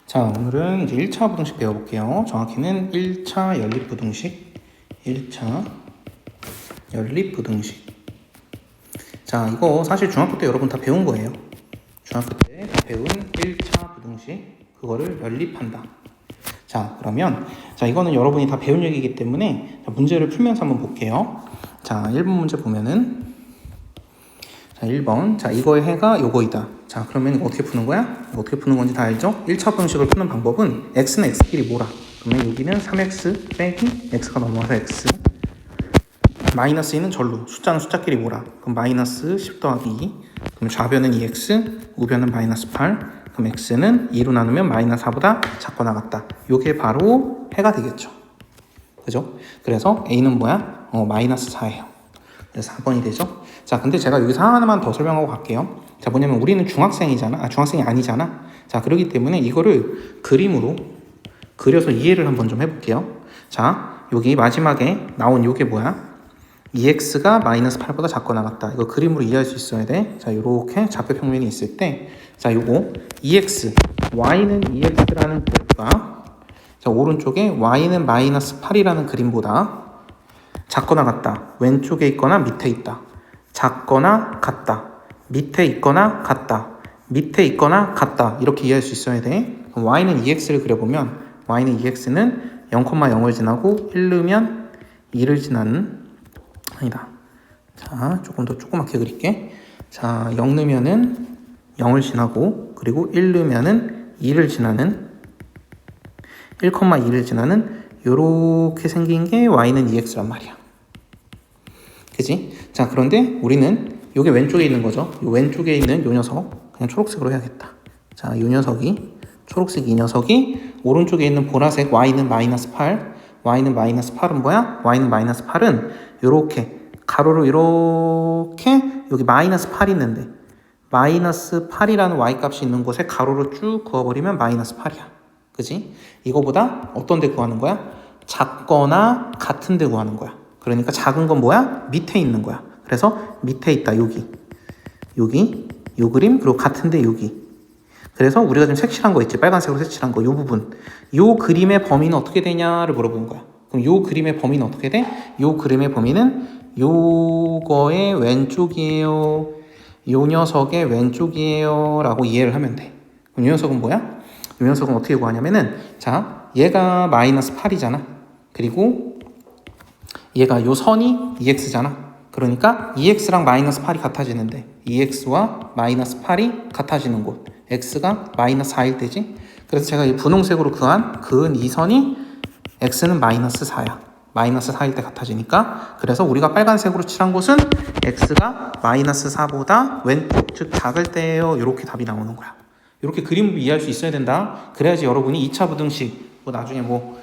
자, 오늘은 이제 1차 부등식 배워볼게요. 정확히는 1차 연립부등식. 1차 연립부등식. 자, 이거 사실 중학교 때 여러분 다 배운 거예요. 중학교 때 배운 1차 부등식. 그거를 연립한다. 자, 그러면 자, 이거는 여러분이 다 배운 얘기이기 때문에 문제를 풀면서 한번 볼게요. 자, 1번 문제 보면은 자, 1번. 자, 이거의 해가 요거이다. 자, 그러면 이거 어떻게 푸는 거야? 어떻게 푸는 건지 다 알죠? 1차 분식을 푸는 방법은 x는 x끼리 뭐라? 그러면 여기는 3x 빼기 x가 넘어와서 x 마이너스 2는 절로 숫자는 숫자끼리 뭐라? 그럼 마이너스 10 더하기 2 그럼 좌변은 2x 우변은 마이너스 8 그럼 x는 2로 나누면 마이너스 4보다 작거나 같다. 요게 바로 해가 되겠죠. 그죠? 그래서 a는 뭐야? 마이너스 4예요. 그래서 4번이 되죠. 자, 근데 제가 여기서 하나만 더 설명하고 갈게요. 자, 뭐냐면 우리는 중학생이잖아. 중학생이 아니잖아. 자, 그렇기 때문에 이거를 그림으로 그려서 이해를 한번 좀 해볼게요. 자, 여기 마지막에 나온 요게 뭐야? 2x가 마이너스 8보다 작거나 같다. 이거 그림으로 이해할 수 있어야 돼. 자, 요렇게 좌표 평면이 있을 때, 자, 요거 2x, y는 2x라는 그래프가 자, 오른쪽에 y는 마이너스 8이라는 그림보다 작거나 같다. 왼쪽에 있거나 밑에 있다. 작거나 같다. 밑에 있거나 같다. 밑에 있거나 같다. 이렇게 이해할 수 있어야 돼. 그럼 y는 2x를 그려보면 y는 2x는 0,0을 지나고 1 넣으면 2를 지나는 아니다. 자, 조금 더 조그맣게 그릴게. 자, 0 넣으면은 0을 지나고 그리고 1 넣으면은 2를 지나는 1,2를 지나는 요렇게 생긴 게 y는 2x란 말이야. 그치? 자, 그런데 우리는 요게 왼쪽에 있는 거죠. 요 왼쪽에 있는 요 녀석 그냥 초록색으로 해야겠다. 자, 요 녀석이 초록색 이 녀석이 오른쪽에 있는 보라색 y는 마이너스 8 y는 마이너스 8은 뭐야? y는 마이너스 8은 요렇게 가로로 이렇게 여기 마이너스 8이 있는데 마이너스 8이라는 y값이 있는 곳에 가로로 쭉 그어버리면 마이너스 8이야. 그치? 이거보다 어떤 데 구하는 거야? 작거나 같은 데 구하는 거야. 그러니까 작은 건 뭐야? 밑에 있는 거야. 그래서 밑에 있다. 여기 요 그림 그리고 같은데 여기. 그래서 우리가 지금 색칠한 거 있지. 빨간색으로 색칠한 거 요 부분. 요 그림의 범위는 어떻게 되냐를 물어보는 거야. 그럼 요 그림의 범위는 어떻게 돼? 요 그림의 범위는 요거의 왼쪽이에요. 요 녀석의 왼쪽이에요 라고 이해를 하면 돼. 그럼 요 녀석은 뭐야? 요 녀석은 어떻게 구하냐면은 자, 얘가 마이너스 8이잖아. 그리고 얘가 요 선이 2x잖아. 그러니까 2x랑 마이너스 8이 같아지는데 2x와 마이너스 8이 같아지는 곳 x가 마이너스 4일 때지. 그래서 제가 이 분홍색으로 그은 이 선이 x는 마이너스 4야. 마이너스 4일 때 같아지니까. 그래서 우리가 빨간색으로 칠한 곳은 x가 마이너스 4보다 왼쪽 즉 작을 때예요. 이렇게 답이 나오는 거야. 이렇게 그림을 이해할 수 있어야 된다. 그래야지 여러분이 2차 부등식 나중에 뭐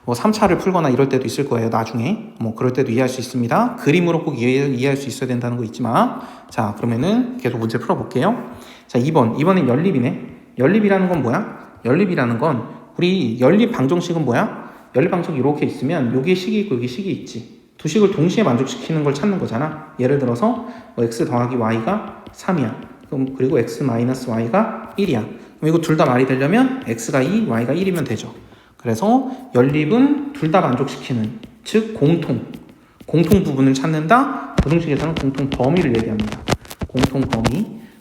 3차를 풀거나 이럴 때도 있을 거예요. 나중에 그럴 때도 이해할 수 있습니다. 그림으로 꼭 이해할 수 있어야 된다는 거 잊지 마. 자, 그러면은 계속 문제 풀어볼게요. 자, 2번은 연립이네. 연립이라는 건 뭐야? 연립이라는 건 우리 연립 방정식은 뭐야? 연립 방정식 이렇게 있으면 여기에 식이 있고 여기 식이 있지. 두 식을 동시에 만족시키는 걸 찾는 거잖아. 예를 들어서 x 더하기 y가 3이야. 그리고 x 마이너스 y가 1이야. 그럼 이거 둘 다 말이 되려면 x가 2, y가 1이면 되죠. 그래서 연립은 둘 다 만족시키는 즉 공통 부분을 찾는다. 부등식에서는 공통 범위를 얘기합니다.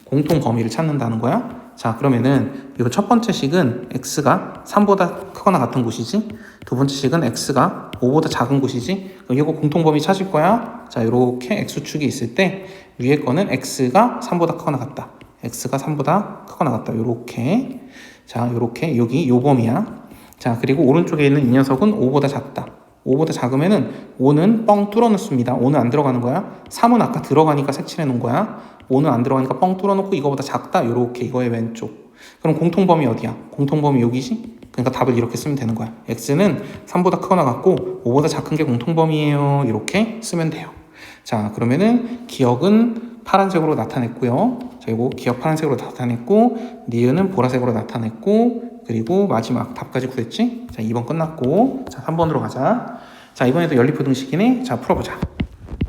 공통 범위를 찾는다는 거야. 자, 그러면은 이거 첫 번째 식은 x가 3보다 크거나 같은 곳이지. 두 번째 식은 x가 5보다 작은 곳이지. 그럼 이거 공통 범위 찾을 거야. 자, 이렇게 x축이 있을 때 위에 거는 x가 3보다 크거나 같다. x가 3보다 크거나 같다. 요렇게. 자, 요렇게 여기 요 범위야. 자, 그리고 오른쪽에 있는 이 녀석은 5보다 작다. 5보다 작으면은 5는 뻥 뚫어 놓습니다. 5는 안 들어가는 거야. 3은 아까 들어가니까 색칠해 놓은 거야. 5는 안 들어가니까 뻥 뚫어 놓고 이거보다 작다. 요렇게 이거의 왼쪽. 그럼 공통범위 어디야? 공통범위 여기지? 그러니까 답을 이렇게 쓰면 되는 거야. x는 3보다 크거나 같고 5보다 작은 게 공통범위예요. 이렇게 쓰면 돼요. 자, 그러면은 기억은 파란색으로 나타냈고요. 자, 이거 기억 파란색으로 나타냈고 니은은 보라색으로 나타냈고 그리고 마지막 답까지 구했지? 자, 2번 끝났고 자, 3번으로 가자. 자, 이번에도 연립부등식이네. 자, 풀어보자.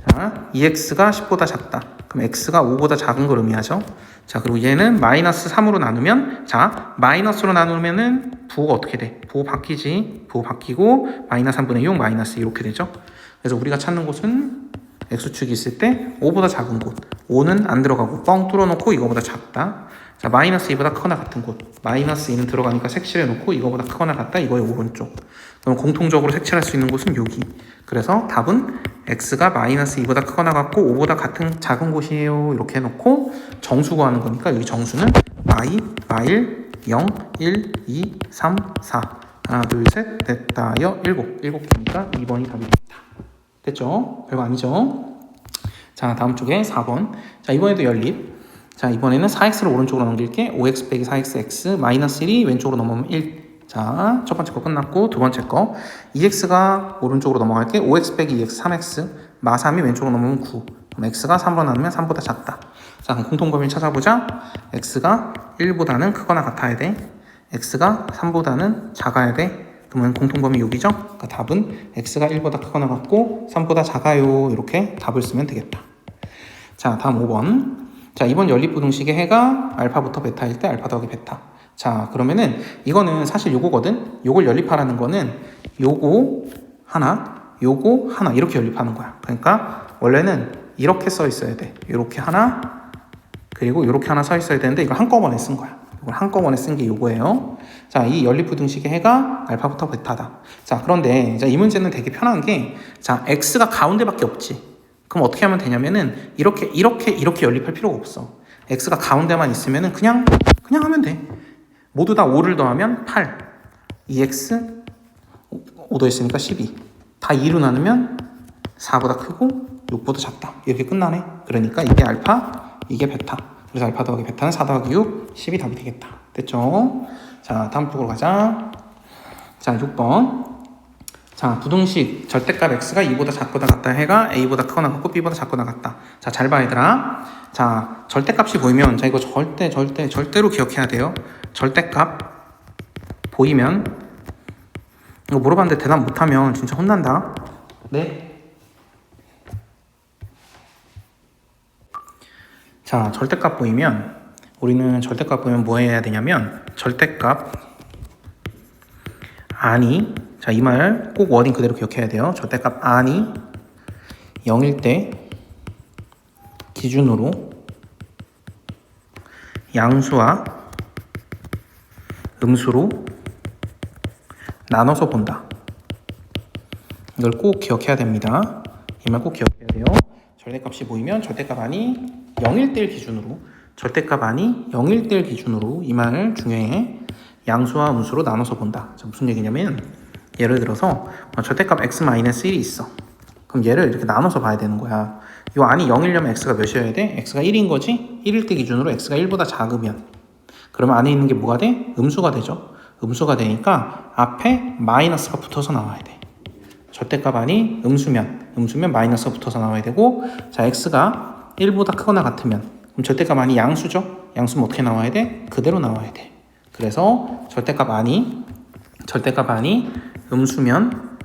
자, 2x가 10보다 작다. 그럼 x가 5보다 작은 걸 의미하죠. 자, 그리고 얘는 마이너스 3으로 나누면, 자, 마이너스로 나누면은 부호가 어떻게 돼? 부호 바뀌지. 부호 바뀌고 마이너스 3분의 6 마이너스 이렇게 되죠. 그래서 우리가 찾는 곳은 x축이 있을 때 5보다 작은 곳, 5는 안 들어가고 뻥 뚫어놓고 이거보다 작다. 자, 마이너스 2보다 크거나 같은 곳, 마이너스 2는 들어가니까 색칠해놓고 이거보다 크거나 같다. 이거의 오른쪽. 그럼 공통적으로 색칠할 수 있는 곳은 여기. 그래서 답은 x가 마이너스 2보다 크거나 같고 5보다 같은 작은 곳이에요. 이렇게 해놓고 정수 구하는 거니까 여기 정수는 y, y1, 0, 1, 2, 3, 4 하나, 둘, 셋, 됐다, 여, 7 개니까 2번이 답이 됐다. 됐죠? 별거 아니죠? 자, 다음 쪽에 4번. 자, 이번에도 연립. 자, 이번에는 4x를 오른쪽으로 넘길게. 5x 빼기 4x, x 마이너스 1이 왼쪽으로 넘어오면 1. 자, 첫 번째 거 끝났고 두 번째 거 2x가 오른쪽으로 넘어갈게. 5x 빼기 2x, 3x 마 3이 왼쪽으로 넘어오면 9. 그럼 x가 3으로 나누면 3보다 작다. 자, 그럼 공통범위를 찾아보자. x가 1보다는 크거나 같아야 돼. x가 3보다는 작아야 돼. 그러면 공통범위 여기죠? 그러니까 답은 x가 1보다 크거나 같고 3보다 작아요. 이렇게 답을 쓰면 되겠다. 자, 다음 5번. 자, 이번 연립부등식의 해가 알파부터 베타일 때 알파 더하기 베타. 자, 그러면은 이거는 사실 요거거든. 요걸 연립하라는 거는 요거 하나 이렇게 연립하는 거야. 그러니까 원래는 이렇게 써 있어야 돼. 이렇게 하나 그리고 이렇게 하나 써 있어야 되는데 이걸 한꺼번에 쓴 거야. 이걸 한꺼번에 쓴 게 요거예요. 자, 이 연립부등식의 해가 알파부터 베타다. 자, 그런데 이 문제는 되게 편한 게, 자, x가 가운데밖에 없지. 그럼 어떻게 하면 되냐면은 이렇게 연립할 필요가 없어. x가 가운데만 있으면은 그냥 하면 돼. 모두 다 5를 더하면 8. 2x 5 더했으니까 12. 다 2로 나누면 4보다 크고 6보다 작다. 이렇게 끝나네. 그러니까 이게 알파, 이게 베타. 그래서 알파 더하기 베타는 4 더하기 6, 10이 답이 되겠다. 됐죠? 자, 다음 쪽으로 가자. 자, 6번. 자, 부등식 절대값 x가 2보다 작거나 같다 해가 a보다 크거나 같고 b보다 작거나 같다. 자, 잘 봐 얘들아. 자, 절대값이 보이면, 자, 이거 절대로 기억해야 돼요. 절대값 보이면, 이거 물어봤는데 대답 못하면 진짜 혼난다. 네? 자, 절대값 보이면, 우리는 절대값 보면 뭐 해야 되냐면, 절대값 아니, 자, 이 말 꼭 워딩 그대로 기억해야 돼요. 절대값 아니 0일 때 기준으로 양수와 음수로 나눠서 본다. 이걸 꼭 기억해야 됩니다. 이 말 꼭 기억해야 돼요. 절대값이 보이면 절대값 아니 0일 때 기준으로, 절대값 아니 0일 때 기준으로, 이 말 중요해. 양수와 음수로 나눠서 본다. 자, 무슨 얘기냐면, 예를 들어서 절대값 x-1이 있어. 그럼 얘를 이렇게 나눠서 봐야 되는 거야. 이 안이 0이려면 x가 몇이어야 돼? x가 1인 거지? 1일 때 기준으로 x가 1보다 작으면, 그러면 안에 있는 게 뭐가 돼? 음수가 되죠. 음수가 되니까 앞에 마이너스가 붙어서 나와야 돼. 절대값 안이 음수면 마이너스가 붙어서 나와야 되고, 자, x가 1보다 크거나 같으면, 그럼 절대값 안이 양수죠? 양수면 어떻게 나와야 돼? 그대로 나와야 돼. 그래서 절대값 안이 음수면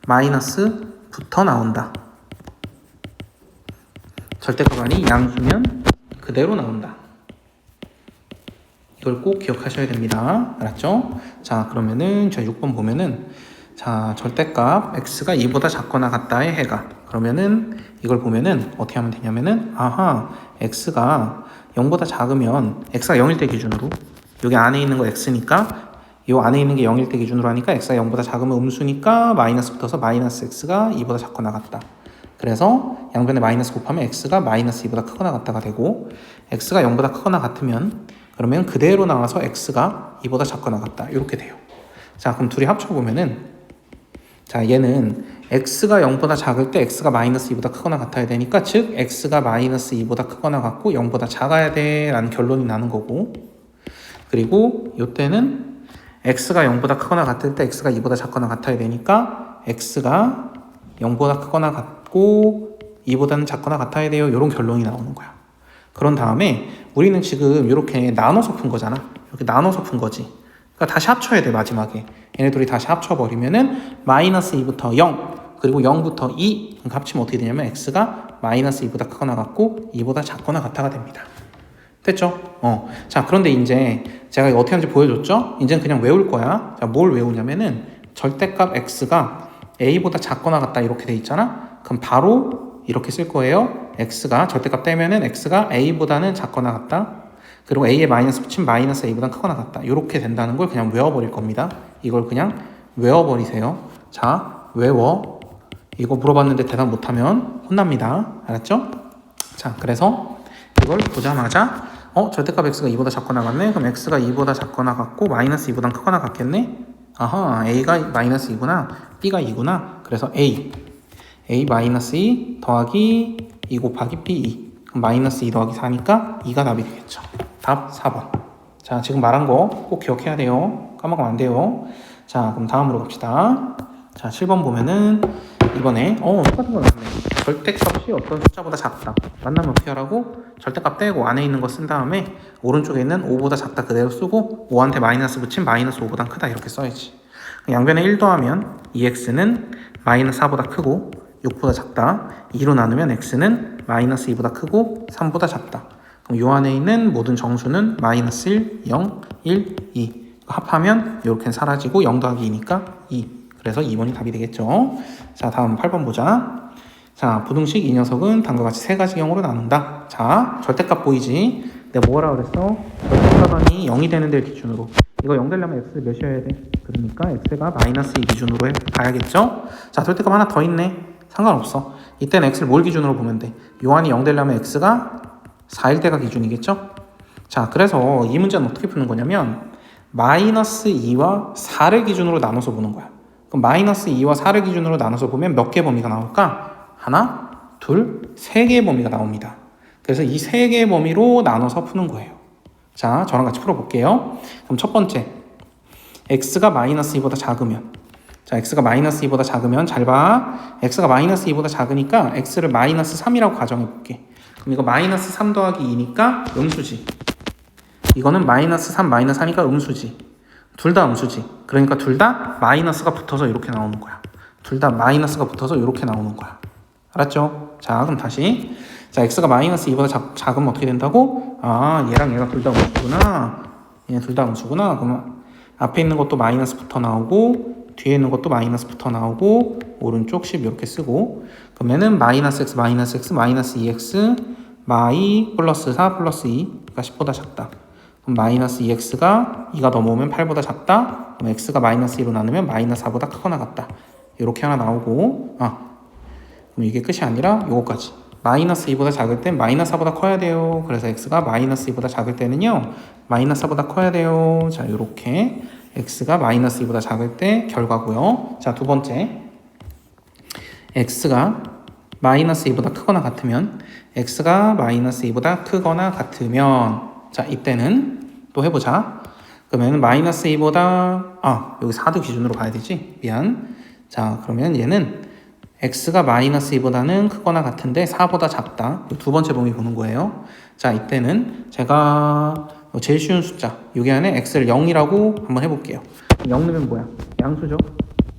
마이너스 붙어 나온다. 절대값 안이 양수면 그대로 나온다. 이걸 꼭 기억하셔야 됩니다. 알았죠? 자, 그러면은 저 6번 보면은, 자, 절대값 x가 2보다 작거나 같다의 해가, 그러면은 이걸 보면은 어떻게 하면 되냐면은, 아하, x가 0보다 작으면, x가 0일 때 기준으로, 여기 안에 있는 거 x니까, 이 안에 있는 게 0일 때 기준으로 하니까 x가 0보다 작으면 음수니까 마이너스 붙어서 마이너스 x가 2보다 작거나 같다. 그래서 양변에 마이너스 곱하면 x가 마이너스 2보다 크거나 같다가 되고, x가 0보다 크거나 같으면 그러면 그대로 나와서 x가 2보다 작거나 같다. 이렇게 돼요. 자, 그럼 둘이 합쳐보면은, 자, 얘는 x가 0보다 작을 때 x가 마이너스 2보다 크거나 같아야 되니까, 즉 x가 마이너스 2보다 크거나 같고 0보다 작아야 돼 라는 결론이 나는 거고, 그리고 이때는 x가 0보다 크거나 같을 때 x가 2보다 작거나 같아야 되니까 x가 0보다 크거나 같고 2보다는 작거나 같아야 돼요. 이런 결론이 나오는 거야. 그런 다음에 우리는 지금 이렇게 나눠서 푼 거잖아. 이렇게 나눠서 푼 거지. 그러니까 다시 합쳐야 돼. 마지막에 얘네들이 다시 합쳐버리면은 마이너스 2부터 0, 그리고 0부터 2 합치면 어떻게 되냐면 x가 마이너스 2보다 크거나 같고 2보다 작거나 같아가 됩니다. 됐죠? 자, 그런데 이제 제가 이거 어떻게 하는지 보여줬죠? 이제는 그냥 외울 거야. 자, 뭘 외우냐면은 절대값 x가 a보다 작거나 같다 이렇게 돼 있잖아? 그럼 바로 이렇게 쓸 거예요. x가 절대값 떼면은 x가 a보다는 작거나 같다. 그리고 a에 마이너스 붙이면 마이너스 a보다 크거나 같다. 이렇게 된다는 걸 그냥 외워버릴 겁니다. 이걸 그냥 외워버리세요. 자, 외워. 이거 물어봤는데 대답 못하면 혼납니다. 알았죠? 자, 그래서 이걸 보자마자 절대값 x가 2보다 작거나 같네. 그럼 x가 2보다 작거나 같고 마이너스 2보다 크거나 같겠네. 아하, a가 마이너스 2구나. b가 2구나. 그래서 a 마이너스 2 더하기 2 곱하기 b 2. 그럼 마이너스 2 더하기 4니까 2가 답이 되겠죠. 답 4번. 자, 지금 말한 거 꼭 기억해야 돼요. 까먹으면 안 돼요. 자, 그럼 다음으로 갑시다. 자, 7번 보면은 이번에 똑같은 거 나왔네. 절대값이 어떤 숫자보다 작다. 만나면 어떻게 하라고? 절대값 떼고 안에 있는 거 쓴 다음에 오른쪽에 있는 5보다 작다 그대로 쓰고 5한테 마이너스 붙인 마이너스 5보다 크다 이렇게 써야지. 양변에 1 더하면 2x는 마이너스 4보다 크고 6보다 작다. 2로 나누면 x는 마이너스 2보다 크고 3보다 작다. 그럼 요 안에 있는 모든 정수는 마이너스 1, 0, 1, 2. 합하면 이렇게 사라지고 0 더하기 2니까 2. 그래서 2번이 답이 되겠죠. 자, 다음 8번 보자. 자, 부등식 이 녀석은 다음과 같이 세 가지 경우로 나눈다. 자, 절대값 보이지? 내가 뭐라 그랬어? 절대값이 0이 되는 데를 기준으로. 이거 0 되려면 x 몇이어야 돼? 그러니까 x가 마이너스 2 기준으로 가야겠죠? 자, 절대값 하나 더 있네. 상관없어. 이때는 x를 뭘 기준으로 보면 돼? 요한이 0 되려면 x가 4일 때가 기준이겠죠? 자, 그래서 이 문제는 어떻게 푸는 거냐면 마이너스 2와 4를 기준으로 나눠서 보는 거야. 그럼 마이너스 2와 4를 기준으로 나눠서 보면 몇 개 범위가 나올까? 하나, 둘, 세 개의 범위가 나옵니다. 그래서 이 세 개의 범위로 나눠서 푸는 거예요. 자, 저랑 같이 풀어볼게요. 그럼 첫 번째, x가 마이너스 2보다 작으면, 자, x가 마이너스 2보다 작으면 잘 봐. x가 마이너스 2보다 작으니까 x를 마이너스 3이라고 가정해볼게. 그럼 이거 마이너스 3 더하기 2니까 음수지. 이거는 마이너스 3 마이너스 4니까 음수지. 둘 다 음수지. 그러니까 둘 다 마이너스가 붙어서 이렇게 나오는 거야. 둘 다 마이너스가 붙어서 이렇게 나오는 거야. 알았죠? 자, 그럼 다시. 자, x가 마이너스 2보다 작으면 어떻게 된다고? 아, 얘랑 얘가 둘 다 음수구나. 얘 둘 다 음수구나. 그러면 앞에 있는 것도 마이너스 붙어 나오고 뒤에 있는 것도 마이너스 붙어 나오고 오른쪽 10 이렇게 쓰고 그러면은 마이너스 x 마이너스 2x 마이 플러스 4 플러스 2가 10보다 작다. 그럼 마이너스 2x가 2가 넘어오면 8보다 작다. 그럼 x가 마이너스 2로 나누면 마이너스 4보다 크거나 같다. 이렇게 하나 나오고 그럼 이게 끝이 아니라 요거까지. 마이너스 2보다 작을 땐 마이너스 4보다 커야 돼요. 그래서 x가 마이너스 2보다 작을 때는요. 마이너스 4보다 커야 돼요. 자, 요렇게 x가 마이너스 2보다 작을 때 결과고요. 자, 두 번째. x가 마이너스 2보다 크거나 같으면 x가 마이너스 2보다 크거나 같으면 자, 이때는 또 해보자. 그러면 마이너스 2보다 여기 4도 기준으로 봐야 되지? 미안. 자, 그러면 얘는 x가 마이너스 2보다는 크거나 같은데 4보다 작다. 두 번째 범위 보는 거예요. 자, 이때는 제가 제일 쉬운 숫자 여기 안에 x를 0이라고 한번 해볼게요. 0 넣으면 뭐야? 양수죠?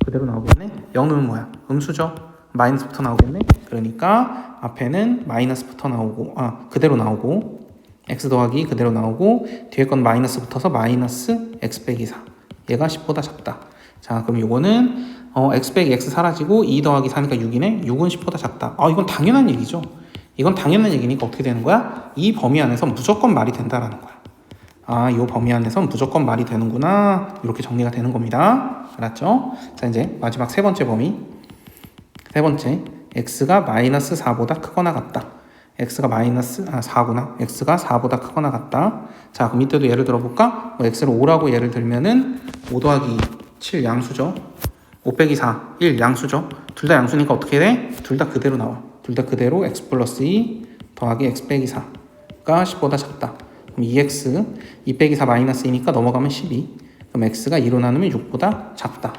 그대로 나오겠네? 0 넣으면 뭐야? 음수죠? 마이너스부터 나오겠네? 그러니까 앞에는 마이너스부터 나오고 그대로 나오고 x 더하기 그대로 나오고 뒤에 건 마이너스 붙어서 마이너스 x 빼기 4 얘가 10보다 작다. 자, 그럼 요거는 x 빼기 x 사라지고 2 더하기 4니까 6이네? 6은 10보다 작다. 이건 당연한 얘기죠. 이건 당연한 얘기니까 어떻게 되는 거야? 이 범위 안에서 무조건 말이 된다라는 거야. 이 범위 안에서 무조건 말이 되는구나. 이렇게 정리가 되는 겁니다. 알았죠? 자, 이제 마지막 세 번째 범위. 세 번째, x가 마이너스 4보다 크거나 같다. x가 마이너스 4구나. x가 4보다 크거나 같다. 자, 그럼 이때도 예를 들어볼까? x를 5라고 예를 들면은 5 더하기 7 양수죠. 5 빼기 4, 1 양수죠. 둘 다 양수니까 어떻게 돼? 둘 다 그대로 나와. 둘 다 그대로 x 플러스 2 더하기 x 빼기 4가 10보다 작다. 그럼 2x, 2 빼기 4 마이너스 2니까 넘어가면 12. 그럼 x가 2로 나누면 6보다 작다.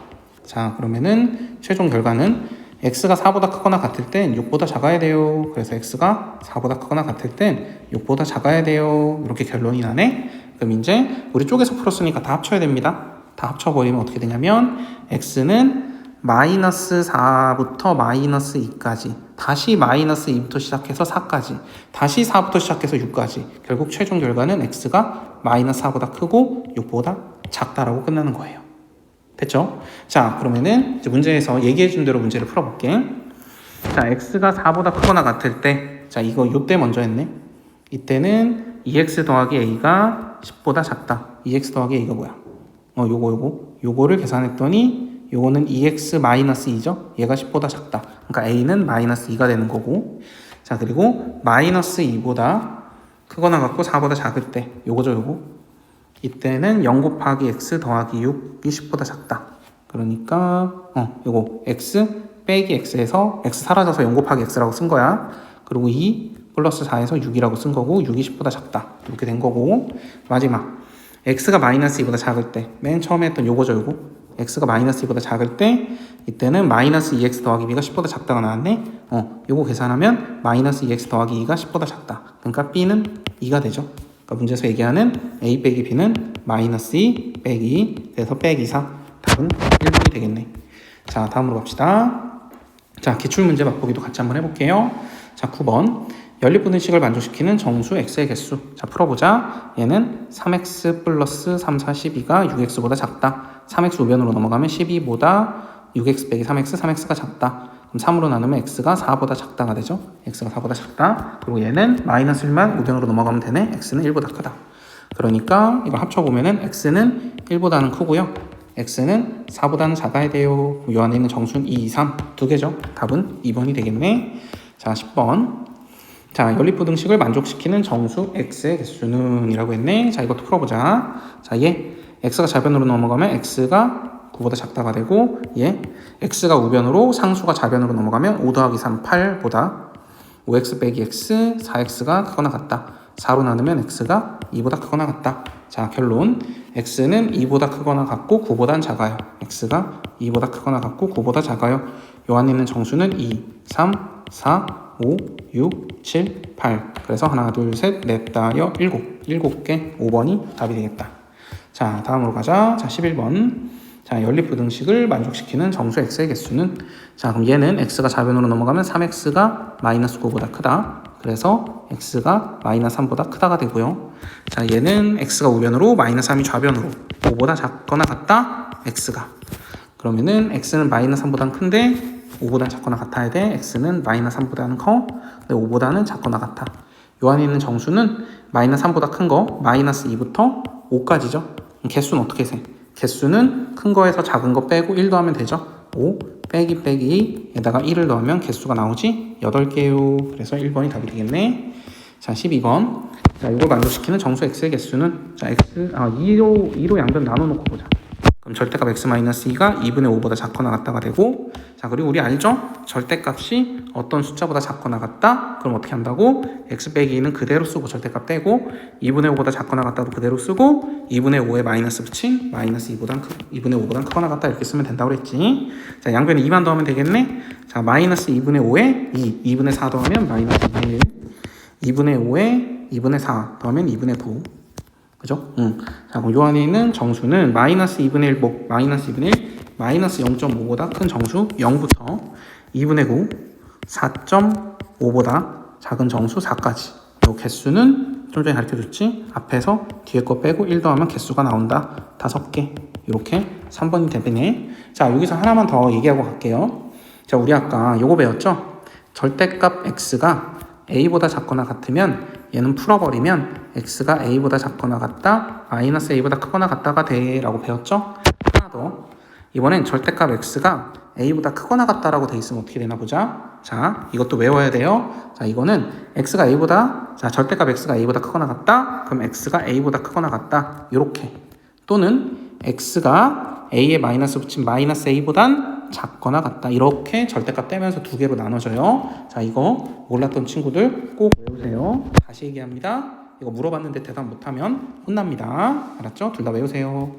자, 그러면은 최종 결과는 x가 4보다 크거나 같을 땐 6보다 작아야 돼요. 그래서 x가 4보다 크거나 같을 땐 6보다 작아야 돼요. 이렇게 결론이 나네. 그럼 이제 우리 쪼개서 풀었으니까 다 합쳐야 됩니다. 다 합쳐버리면 어떻게 되냐면 x는 마이너스 4부터 마이너스 2까지, 다시 마이너스 2부터 시작해서 4까지, 다시 4부터 시작해서 6까지. 결국 최종 결과는 x가 마이너스 4보다 크고 6보다 작다라고 끝나는 거예요. 됐죠? 자, 그러면은 이제 문제에서 얘기해준 대로 문제를 풀어볼게. 자, x가 4보다 크거나 같을 때, 자, 이거 요때 먼저 했네. 이때는 2x 더하기 a가 10보다 작다. 2x 더하기 a가 뭐야? 요거를 계산했더니 요거는 2x 마이너스 2죠? 얘가 10보다 작다. 그러니까 a는 마이너스 2가 되는 거고. 자, 그리고 마이너스 2보다 크거나 같고 4보다 작을 때 요거죠, 요거. 이때는 0 곱하기 x 더하기 6이 10보다 작다. 그러니까 요거 x 빼기 x에서 x 사라져서 0 곱하기 x라고 쓴 거야. 그리고 2 플러스 4에서 6이라고 쓴 거고 6이 10보다 작다. 이렇게 된 거고. 마지막 x가 마이너스 2보다 작을 때 맨 처음에 했던 요거죠, 요거. x가 마이너스 2보다 작을 때 이때는 마이너스 2x 더하기 b가 10보다 작다가 나왔네. 요거 계산하면 마이너스 2x 더하기 2가 10보다 작다. 그러니까 b는 2가 되죠. 그러니까 문제에서 얘기하는 a 빼기 b는 마이너스 2 빼기 2, 그래서 빼기 4. 답은 1번이 되겠네. 자, 다음으로 갑시다. 자, 기출문제 맛보기도 같이 한번 해볼게요. 자, 9번. 연립분식을 만족시키는 정수 x의 개수. 자, 풀어보자. 얘는 3x 플러스 3, 4, 12가 6x보다 작다. 3x 우변으로 넘어가면 12보다 6x 빼기 3x, 3x가 작다. 그럼 3으로 나누면 x가 4보다 작다가 되죠. x가 4보다 작다. 그리고 얘는 마이너스 1만 우변으로 넘어가면 되네. x는 1보다 크다. 그러니까 이걸 합쳐보면은 x는 1보다는 크고요. x는 4보다는 작아야 돼요. 이 안에 있는 정수는 2, 2, 3 두 개죠. 답은 2번이 되겠네. 자, 10번. 자, 연립부등식을 만족시키는 정수 x의 개수는 이라고 했네. 자, 이것도 풀어보자. 자, 얘 x가 좌변으로 넘어가면 x가 9보다 작다가 되고, 얘 x가 우변으로 상수가 좌변으로 넘어가면 5 더하기 3, 8보다 5x 빼기 x, 4x가 크거나 같다. 4로 나누면 x가 2보다 크거나 같다. 자, 결론. x는 2보다 크거나 같고 9보단 작아요. x가 2보다 크거나 같고 9보다 작아요. 요 안에 있는 정수는 2, 3, 4, 5, 6, 7, 8. 그래서 하나, 둘, 셋, 넷, 다, 여, 7개, 5번이 답이 되겠다. 자, 다음으로 가자. 자, 11번. 자, 연립부등식을 만족시키는 정수 x의 개수는, 자, 그럼 얘는 x가 좌변으로 넘어가면 3x가 마이너스 9보다 크다. 그래서 x가 마이너스 3보다 크다가 되고요. 자, 얘는 x가 우변으로 마이너스 3이 좌변으로 5보다 작거나 같다. x가. 그러면은 x는 마이너스 3보다 큰데 5보다 작거나 같아야 돼. x는 마이너스 3보다는 커. 근데 5보다는 작거나 같아. 요 안에 있는 정수는 마이너스 3보다 큰 거 마이너스 2부터 5까지죠. 개수는 어떻게 세? 개수는 큰 거에서 작은 거 빼고 1 더하면 되죠. 5 빼기 2에다가 1을 넣으면 개수가 나오지? 8개요. 그래서 1번이 답이 되겠네. 자, 12번. 자, 이걸 만족시키는 정수 x의 개수는, 자, 2로 양변 나눠놓고 보자. 그럼 절대값 x-2가 2분의 5보다 작거나 같다가 되고, 자, 그리고 우리 알죠? 절대값이 어떤 숫자보다 작거나 같다? 그럼 어떻게 한다고? x 빼기 2는 그대로 쓰고 절대값 떼고, 2분의 5보다 작거나 같다도 그대로 쓰고, 2분의 5에 마이너스 붙인 마이너스 2분의 5보다 크거나 같다 이렇게 쓰면 된다고 그랬지. 자, 양변에 2만 더하면 되겠네. 자, 마이너스 2분의 5에 2분의 4 더하면 마이너스 2분의 1, 2분의 5에 2분의 4 더하면 2분의 9. 그죠? 자, 그럼 요 안에 있는 정수는 마이너스 2분의 1 마이너스 2분의 1, 마이너스 0.5보다 큰 정수 0부터 2분의 9, 4.5보다 작은 정수 4까지. 요 개수는 좀 전에 가르쳐줬지? 앞에서 뒤에 거 빼고 1 더하면 개수가 나온다. 5개. 이렇게 3번이 되네. 자, 여기서 하나만 더 얘기하고 갈게요. 자, 우리 아까 요거 배웠죠? 절대값 x가 a보다 작거나 같으면 얘는 풀어버리면 x가 a보다 작거나 같다, 마이너스 a보다 크거나 같다가 돼 라고 배웠죠? 하나 더. 이번엔 절대값 x가 a보다 크거나 같다라고 돼 있으면 어떻게 되나 보자. 자, 이것도 외워야 돼요. 자, 이거는 x가 a보다, 자, 절대값 x가 a보다 크거나 같다. 그럼 x가 a보다 크거나 같다. 요렇게. 또는 x가 a에 마이너스 붙인 마이너스 a보단 작거나 같다. 이렇게 절대값 떼면서 두 개로 나눠져요. 자, 이거 몰랐던 친구들 꼭 외우세요. 다시 얘기합니다. 이거 물어봤는데 대답 못하면 혼납니다. 알았죠? 둘 다 외우세요.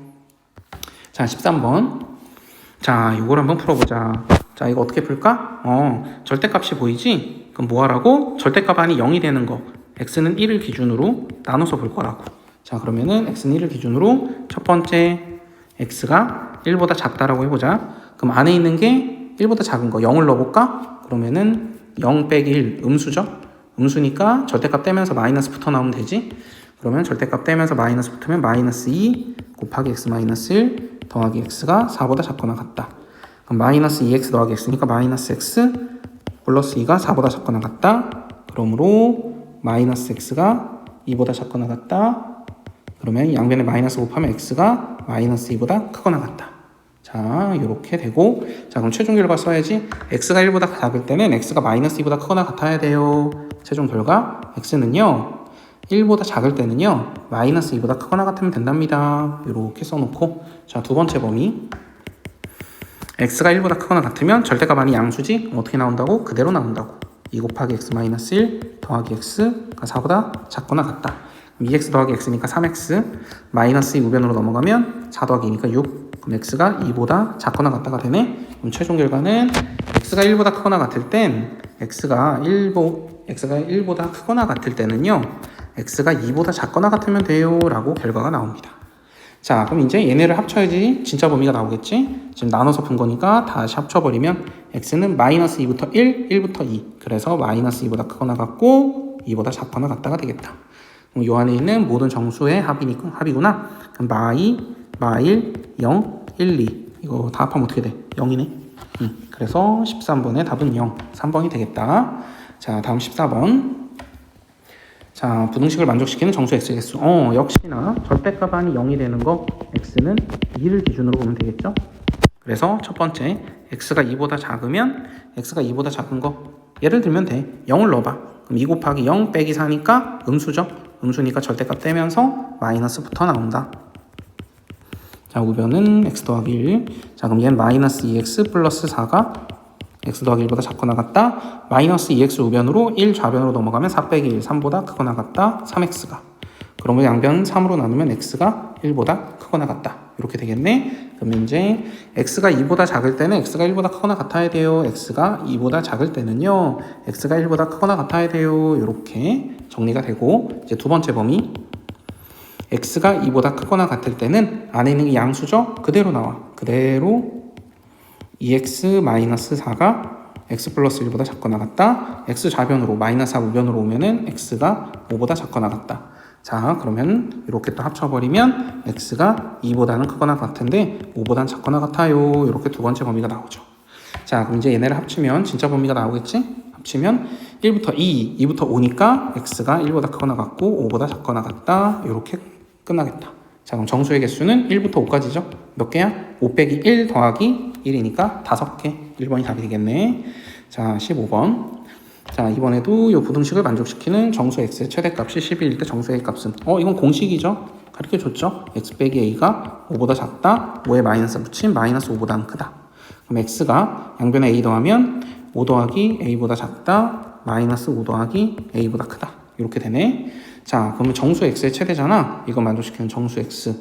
자, 13번. 자, 이걸 한번 풀어보자. 자, 이거 어떻게 풀까? 절대값이 보이지? 그럼 뭐 하라고? 절대값 안이 0이 되는 거. x는 1을 기준으로 나눠서 볼 거라고. 자, 그러면은 x는 1을 기준으로 첫 번째 x가 1보다 작다라고 해보자. 그럼 안에 있는 게 1보다 작은 거 0을 넣어볼까? 그러면은 0 빼기 1 음수죠? 음수니까 절대값 떼면서 마이너스부터 나오면 되지. 그러면 절대값 떼면서 마이너스 붙으면 마이너스 2 곱하기 x 마이너스 1 더하기 x가 4보다 작거나 같다. 그럼 마이너스 2x 더하기 x니까 마이너스 x 플러스 2가 4보다 작거나 같다. 그러므로 마이너스 x가 2보다 작거나 같다. 그러면 양변에 마이너스 곱하면 x가 마이너스 2보다 크거나 같다. 자, 이렇게 되고, 자, 그럼 최종 결과 써야지. x가 1보다 작을 때는 x가 마이너스 2보다 크거나 같아야 돼요. 최종 결과 x는요 1보다 작을 때는요 마이너스 2보다 크거나 같으면 된답니다. 이렇게 써놓고, 자, 두 번째 범위 x가 1보다 크거나 같으면 절대값 아닌 양수지. 어떻게 나온다고? 그대로 나온다고. 2 곱하기 x 마이너스 1 더하기 x가 4보다 작거나 같다. 2x 더하기 x니까 3x 마이너스 2 우변으로 넘어가면 4 더하기 2니까 6. 그럼 x가 2보다 작거나 같다가 되네. 그럼 최종 결과는 x가 1보다 크거나 같을 땐 x가 1보다 크거나 같을 때는요 x가 2보다 작거나 같으면 돼요 라고 결과가 나옵니다. 자, 그럼 이제 얘네를 합쳐야지 진짜 범위가 나오겠지. 지금 나눠서 푼 거니까 다시 합쳐버리면 x는 마이너스 2부터 1, 1부터 2. 그래서 마이너스 2보다 크거나 같고 2보다 작거나 같다가 되겠다. 그럼 요 안에 있는 모든 정수의 합이구나. 그럼 마일, 0, 1, 2. 이거 다 합하면 어떻게 돼? 0이네. 그래서 13번의 답은 0. 3번이 되겠다. 자, 다음 14번. 자, 부등식을 만족시키는 정수 x의 개수. 역시나 절대값 안이 0이 되는 거 x는 2를 기준으로 보면 되겠죠? 그래서 첫 번째 x가 2보다 작으면 x가 2보다 작은 거 예를 들면 돼. 0을 넣어봐. 그럼 2 곱하기 0 빼기 4니까 음수죠? 음수니까 절대값 떼면서 마이너스부터 나온다. 자, 우변은 x 더하기 1. 자, 그럼 얘는 마이너스 2x 플러스 4가 x 더하기 1보다 작거나 같다. 마이너스 2x 우변으로 1 좌변으로 넘어가면 4 빼기 1, 3보다 크거나 같다. 3x가. 그러면 양변 3으로 나누면 x가 1보다 크거나 같다. 이렇게 되겠네. 그러면 이제 x가 2보다 작을 때는 x가 1보다 크거나 같아야 돼요. x가 2보다 작을 때는요. x가 1보다 크거나 같아야 돼요. 이렇게 정리가 되고, 이제 두 번째 범위. x가 2보다 크거나 같을 때는 안에 있는 게 양수죠? 그대로 나와. 그대로 2x-4가 x 플러스 1보다 작거나 같다. x 좌변으로 마이너스 4 우변으로 오면은 x가 5보다 작거나 같다. 자, 그러면 이렇게 또 합쳐버리면 x가 2보다는 크거나 같은데 5보다는 작거나 같아요. 이렇게 두 번째 범위가 나오죠. 자, 그럼 이제 얘네를 합치면 진짜 범위가 나오겠지? 합치면 1부터 2, 2부터 5니까 x가 1보다 크거나 같고 5보다 작거나 같다. 이렇게 끝나겠다. 자, 그럼 정수의 개수는 1부터 5까지죠? 몇 개야? 5 빼기 1 더하기 1이니까 5개. 1번이 답이 되겠네. 자, 15번. 자, 이번에도 이 부등식을 만족시키는 정수 x의 최대값이 11일 때 정수의 값은 이건 공식이죠? 가르쳐줬죠? x 빼기 a가 5보다 작다. 5에 마이너스 붙인 마이너스 5보다는 크다. 그럼 x가 양변에 a 더하면 5 더하기 a보다 작다. 마이너스 5 더하기 a보다 크다. 이렇게 되네. 자, 그러면 정수 x의 최대잖아. 이거 만족시키는 정수 x.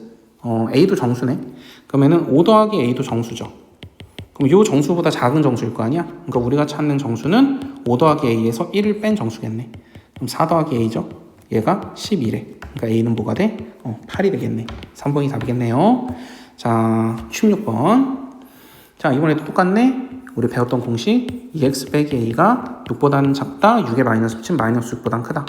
a도 정수네. 그러면은 5 더하기 a도 정수죠. 그럼 이 정수보다 작은 정수일 거 아니야? 그러니까 우리가 찾는 정수는 5 더하기 a에서 1을 뺀 정수겠네. 그럼 4 더하기 a죠? 얘가 11에. 그러니까 a는 뭐가 돼? 8이 되겠네. 3번이 답이겠네요. 자, 16번. 자, 이번에도 똑같네. 우리 배웠던 공식 2x 빼기 a가 6보다는 작다. 6에 마이너스 붙인 마이너스 6보다는 크다.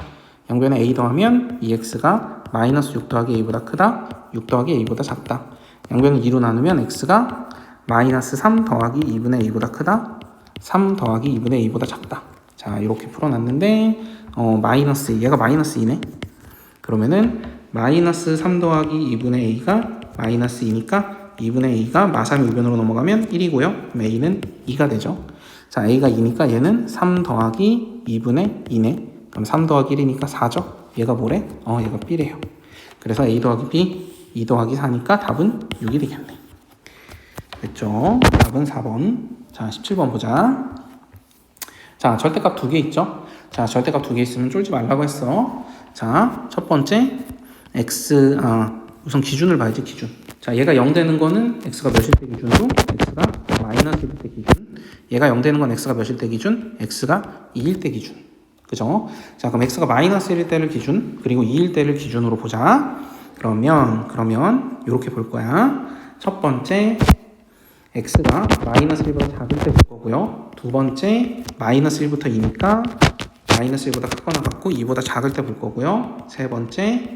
양변에 a 더하면 2x가 마이너스 6 더하기 a보다 크다. 6 더하기 a보다 작다. 양변을 2로 나누면 x가 마이너스 3 더하기 2분의 a보다 크다. 3 더하기 2분의 a보다 작다. 자, 이렇게 풀어놨는데 마이너스 얘가 마이너스 2네. 그러면은 마이너스 3 더하기 2분의 a가 마이너스 2니까 2분의 a가 마삼이 우변으로 넘어가면 1이고요. 그럼 a는 2가 되죠. 자, a가 2니까 얘는 3 더하기 2분의 2네. 그럼 3 더하기 1이니까 4죠. 얘가 뭐래? 얘가 b래요. 그래서 a 더하기 b, 2 더하기 4니까 답은 6이 되겠네. 됐죠? 답은 4번. 자, 17번 보자. 자, 절대값 2개 있죠? 자, 절대값 2개 있으면 쫄지 말라고 했어. 자, 첫 번째 x, 우선 기준을 봐야지, 기준. 자, 얘가 0 되는 거는 x가 몇일 때 기준으로 x가 마이너스 1일 때 기준. 얘가 0 되는 건 x가 몇일 때 기준? x가 2일 때 기준. 그죠? 자, 그럼 x가 마이너스 1일 때를 기준, 그리고 2일 때를 기준으로 보자. 그러면 이렇게 볼 거야. 첫 번째 x가 마이너스 1보다 작을 때 볼 거고요. 두 번째 마이너스 1부터 2니까 마이너스 1보다 크거나 같고 2보다 작을 때 볼 거고요. 세 번째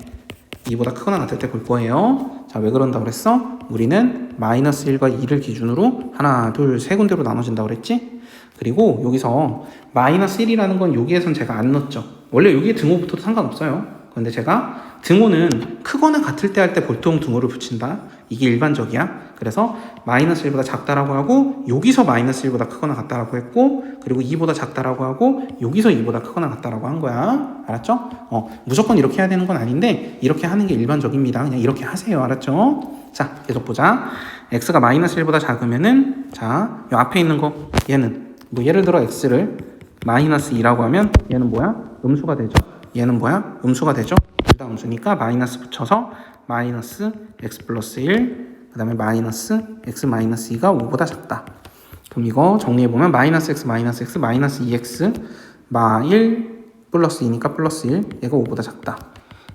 2보다 크거나 같을 때 볼 거예요. 자, 왜 그런다고 그랬어? 우리는 마이너스 1과 2를 기준으로 하나, 둘, 세 군데로 나눠진다고 그랬지? 그리고 여기서 마이너스 1이라는 건 여기에선 제가 안 넣었죠. 원래 여기에 등호부터도 상관없어요. 그런데 제가 등호는 크거나 같을 때 할 때 보통 등호를 붙인다. 이게 일반적이야. 그래서 마이너스 1보다 작다라고 하고 여기서 마이너스 1보다 크거나 같다라고 했고 그리고 2보다 작다라고 하고 여기서 2보다 크거나 같다라고 한 거야. 알았죠? 무조건 이렇게 해야 되는 건 아닌데 이렇게 하는 게 일반적입니다. 그냥 이렇게 하세요. 알았죠? 자, 계속 보자. x가 마이너스 1보다 작으면은 자, 요 앞에 있는 거 얘는 뭐 예를 들어 x를 마이너스 2라고 하면 얘는 뭐야? 음수가 되죠. 얘는 뭐야? 음수가 되죠. 둘 다 음수니까 마이너스 붙여서 마이너스 x 플러스 1 그 다음에 마이너스 x 마이너스 2가 5보다 작다. 그럼 이거 정리해보면 마이너스 x 마이너스 2x 마 1 플러스 2니까 플러스 1 얘가 5보다 작다.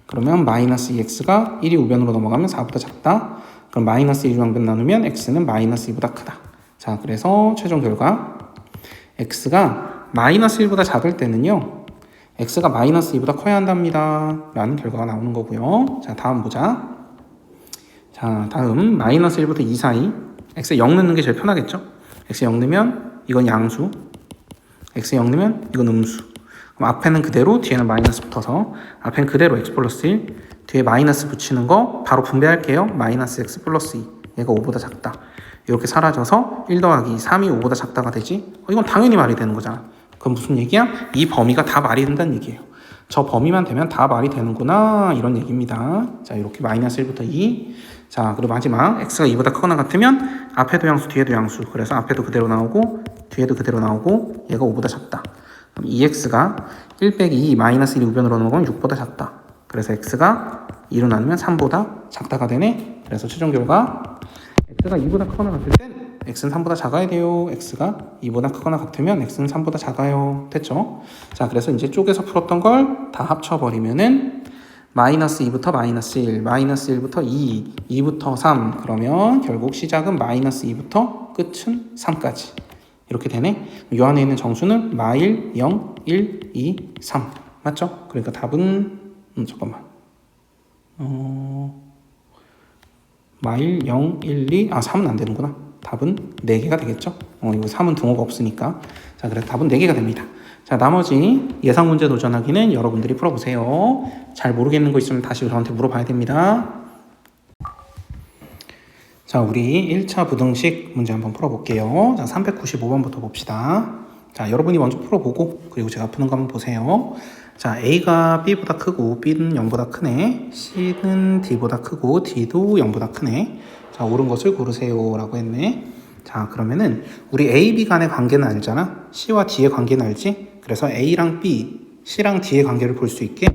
그러면 마이너스 2x가 1이 우변으로 넘어가면 4보다 작다. 그럼 마이너스 1이 양변 나누면 x는 마이너스 2보다 크다. 자, 그래서 최종 결과 x가 마이너스 1보다 작을 때는요 x가 마이너스 2보다 커야 한답니다 라는 결과가 나오는 거고요. 자, 다음 보자. 자, 다음 마이너스 1부터 2 사이 x에 0 넣는 게 제일 편하겠죠. x에 0 넣으면 이건 양수, x에 0 넣으면 이건 음수. 그럼 앞에는 그대로 뒤에는 마이너스 붙어서 앞에는 그대로 x 플러스 1 뒤에 마이너스 붙이는 거 바로 분배할게요. 마이너스 x 플러스 2 얘가 5보다 작다. 이렇게 사라져서 1 더하기 3이 5보다 작다가 되지. 이건 당연히 말이 되는 거잖아. 그럼 무슨 얘기야? 이 범위가 다 말이 된다는 얘기예요. 저 범위만 되면 다 말이 되는구나 이런 얘기입니다. 자, 이렇게 마이너스 1부터 2. 자, 그리고 마지막 x가 2보다 크거나 같으면 앞에도 양수 뒤에도 양수. 그래서 앞에도 그대로 나오고 뒤에도 그대로 나오고 얘가 5보다 작다. 그럼 2x가 1 빼기 2 마이너스 1이 우변으로 넘어가면 6보다 작다. 그래서 x가 2로 나누면 3보다 작다가 되네. 그래서 최종 결과 x가 2보다 크거나 같을 땐 x는 3보다 작아야 돼요. x가 2보다 크거나 같으면 x는 3보다 작아요. 됐죠? 자, 그래서 이제 쪼개서 풀었던 걸 다 합쳐버리면은 마이너스 2부터 마이너스 1, 마이너스 1부터 2, 2부터 3 그러면 결국 시작은 마이너스 2부터 끝은 3까지 이렇게 되네. 이 안에 있는 정수는 마1, 0, 1, 2, 3 맞죠? 그러니까 답은 잠깐만 마1, 0, 1, 2 3은 안 되는구나. 답은 4개가 되겠죠? 이거 3은 등호가 없으니까. 자, 그래서 답은 4개가 됩니다. 자, 나머지 예상 문제 도전하기는 여러분들이 풀어보세요. 잘 모르겠는 거 있으면 다시 저한테 물어봐야 됩니다. 자, 우리 1차 부등식 문제 한번 풀어볼게요. 자, 395번부터 봅시다. 자, 여러분이 먼저 풀어보고 그리고 제가 푸는 거 한번 보세요. 자, A가 B보다 크고 B는 0보다 크네. C는 D보다 크고 D도 0보다 크네. 자, 옳은 것을 고르세요 라고 했네. 자, 그러면은 우리 A, B 간의 관계는 알잖아. C와 D의 관계는 알지? 그래서 A랑 B, C랑 D의 관계를 볼 수 있게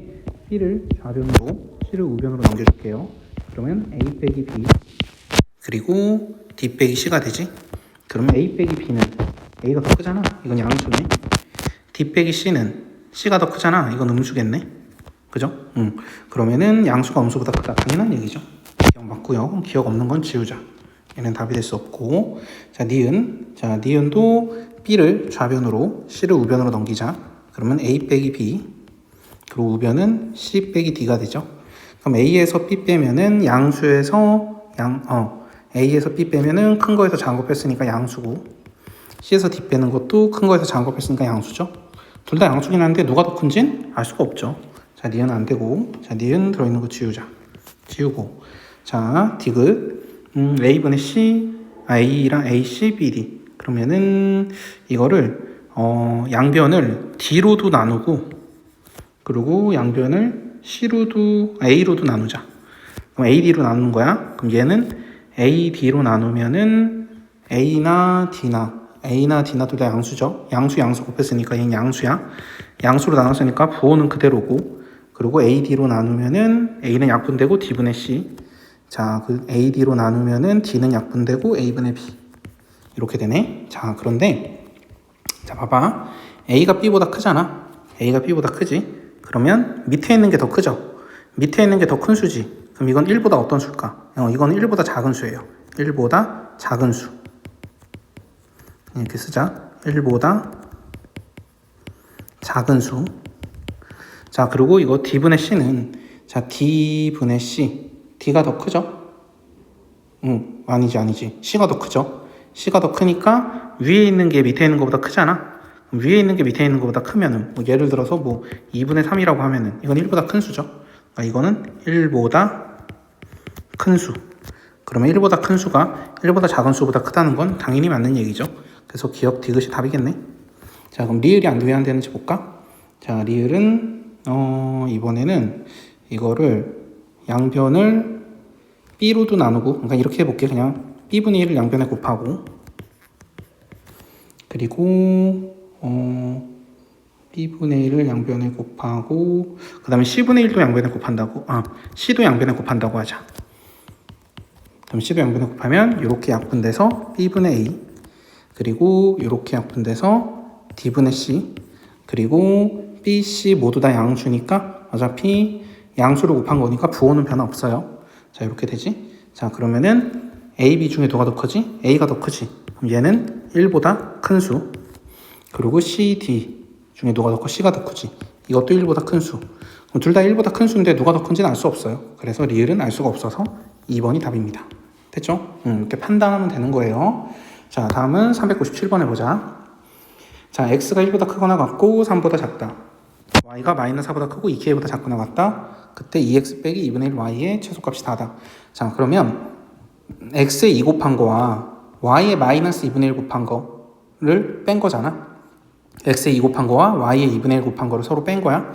B를 좌변으로 C를 우변으로 넘겨줄게요. 그러면 A 빼기 B 그리고 D 빼기 C가 되지. 그러면 A 빼기 B는 A가 더 크잖아. 이건 양수네. D 빼기 C는 C가 더 크잖아. 이건 음수겠네. 그죠? 그러면은 양수가 음수보다 크다. 당연한 얘기죠. 기억 맞고요. 기억 없는 건 지우자. 얘는 답이 될 수 없고. 자, 니은. 자, 니은도 B를 좌변으로 C를 우변으로 넘기자. 그러면 A 빼기 B 그리고 우변은 C 빼기 D가 되죠. 그럼 A에서 B 빼면은 양수에서 A에서 B 빼면은 큰 거에서 작은 거 뺐으니까 양수고 C에서 D 빼는 것도 큰 거에서 작은 거 뺐으니까 양수죠. 둘 다 양수긴 한데 누가 더 큰진 알 수가 없죠. 자, 니은 안 되고, 자, 니은 들어있는 거 지우자. 지우고, 자, 디귿, A분의 C, A랑 AC, BD. 그러면은 이거를 양변을 D로도 나누고, 그리고 양변을 A로도 나누자. 그럼 AD로 나누는 거야. 그럼 얘는 AD로 나누면은 A나 D나 둘 다 양수죠. 양수 곱했으니까 얘는 양수야. 양수로 나눴으니까 부호는 그대로고 그리고 AD로 나누면은 A는 약분되고 D분의 C. 자, 그 AD로 나누면은 D는 약분되고 A분의 B. 이렇게 되네. 자, 그런데 자, 봐봐. A가 B보다 크잖아. A가 B보다 크지. 그러면 밑에 있는 게 더 크죠. 밑에 있는 게 더 큰 수지. 그럼 이건 1보다 어떤 수일까? 이건 1보다 작은 수예요. 1보다 작은 수. 이렇게 쓰자. 1보다 작은 수. 자, 그리고 이거 D분의 C는, 자, D분의 C. D가 더 크죠? 아니지. C가 더 크죠? C가 더 크니까 위에 있는 게 밑에 있는 것보다 크잖아? 그럼 위에 있는 게 밑에 있는 것보다 크면은, 뭐 예를 들어서 뭐 2분의 3이라고 하면은, 이건 1보다 큰 수죠? 그러니까 이거는 1보다 큰 수. 그러면 1보다 큰 수가 1보다 작은 수보다 크다는 건 당연히 맞는 얘기죠. 그래서 기억 디귿이 답이겠네. 자, 그럼 리을이 왜 안 되는지 볼까? 자, 리을은 이번에는 이거를 양변을 b로도 나누고, 그러니까 이렇게 해볼게. 그냥 b분의 1을 양변에 곱하고, 그리고 b분의 1을 양변에 곱하고, 그 다음에 c분의 1도 양변에 곱한다고. c도 양변에 곱한다고 하자. 그럼 c도 양변에 곱하면 이렇게 약분돼서 b분의 a, 그리고 이렇게 약분돼서 d분의 c, 그리고 b, c 모두 다 양수니까 어차피 양수를 곱한 거니까 부호는 변화 없어요. 자, 이렇게 되지. 자, 그러면은 a, b 중에 누가 더 크지? a가 더 크지. 그럼 얘는 1보다 큰 수. 그리고 c, d 중에 누가 더 커? c가 더 크지. 이것도 1보다 큰 수. 그럼 둘 다 1보다 큰 수인데 누가 더 큰지는 알 수 없어요. 그래서 리을은 알 수가 없어서 2번이 답입니다. 됐죠? 이렇게 판단하면 되는 거예요. 자, 다음은 397번 해보자. 자, x가 1보다 크거나 같고 3보다 작다. y가 마이너스 4보다 크고 2k보다 작거나 같다. 그때 2x 빼기 2분의 1 y의 최소값이 다다. 자, 그러면 x에 2 곱한 거와 y에 마이너스 2분의 1 곱한 거를 뺀 거잖아. x에 2 곱한 거와 y에 2분의 1 곱한 거를 서로 뺀 거야.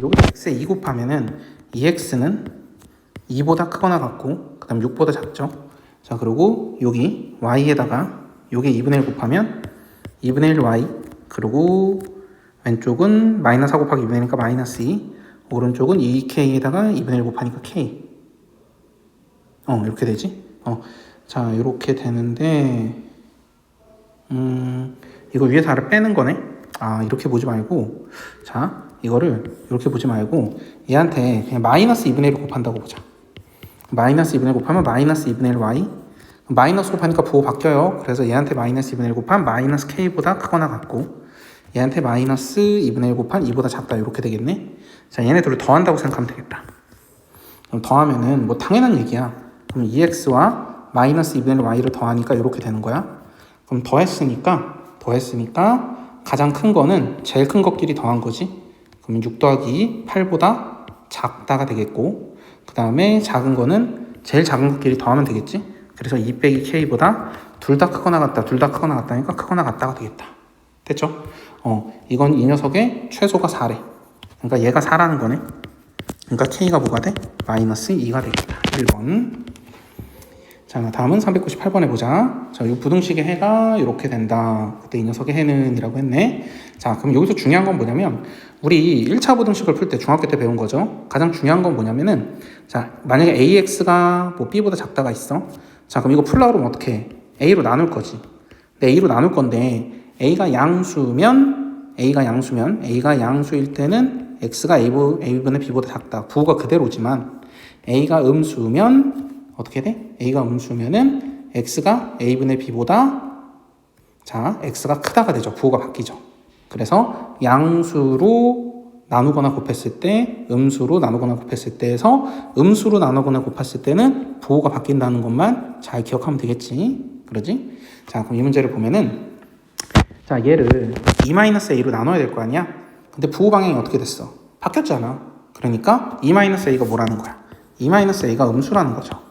여기서 x에 2 곱하면은 2x는 2보다 크거나 같고, 그 다음 6보다 작죠. 자, 그리고 여기 y에다가 여기 2분의 1 곱하면 2분의 1 y, 그리고 왼쪽은 마이너스 4 곱하기 2분의 1이니까 마이너스 2, 오른쪽은 2k에다가 2분의 1 곱하니까 k. 이렇게 되지. 자, 이렇게 되는데, 이거 위에서 아래 빼는 거네. 이렇게 보지 말고, 자, 이거를 이렇게 보지 말고 얘한테 그냥 마이너스 2분의 1을 곱한다고 보자. 마이너스 2분의 1 곱하면 마이너스 2분의 1 y, 마이너스 곱하니까 부호 바뀌어요. 그래서 얘한테 마이너스 2분의 1 곱한 마이너스 k보다 크거나 같고, 얘한테 마이너스 2분의 1 곱한 2보다 작다. 이렇게 되겠네. 자, 얘네들을 더한다고 생각하면 되겠다. 그럼 더하면은 뭐 당연한 얘기야. 그럼 2x와 마이너스 2분의 1 y를 더하니까 이렇게 되는 거야. 그럼 더했으니까 가장 큰 거는 제일 큰 것끼리 더한 거지. 그러면 6 더하기 8보다 작다가 되겠고, 그 다음에 작은 거는 제일 작은 것끼리 더하면 되겠지. 그래서 2 빼기 k보다 둘 다 크거나 같다, 둘 다 크거나 같다니까 크거나 같다가 되겠다. 됐죠? 이건 이 녀석의 최소가 4래. 그러니까 얘가 4라는 거네. 그러니까 k가 뭐가 돼? 마이너스 2가 되겠다. 1번. 자, 다음은 398번 해보자. 자, 이 부등식의 해가 이렇게 된다. 그때 이 녀석의 해는 이라고 했네. 자, 그럼 여기서 중요한 건 뭐냐면, 우리 1차 부등식을 풀 때 중학교 때 배운 거죠. 가장 중요한 건 뭐냐면은, 자, 만약에 ax가 뭐 b보다 작다가 있어. 자, 그럼 이거 풀려고 그러면 어떻게 해? a로 나눌 거지. 근데 a로 나눌 건데, a가 양수면 a가 양수일 때는 x가 a분의 b보다 작다. 부호가 그대로지만, a가 음수면 어떻게 돼? a가 음수면은 x가 a분의 b보다, 자, x가 크다가 되죠. 부호가 바뀌죠. 그래서 양수로 나누거나 곱했을 때, 음수로 나누거나 곱했을 때에서 음수로 나누거나 곱했을 때는 부호가 바뀐다는 것만 잘 기억하면 되겠지. 그러지? 자, 그럼 이 문제를 보면은, 자, 얘를 2-a로 나눠야 될 거 아니야? 근데 부호 방향이 어떻게 됐어? 바뀌었잖아. 그러니까 2-a가 뭐라는 거야? 2-a가 음수라는 거죠.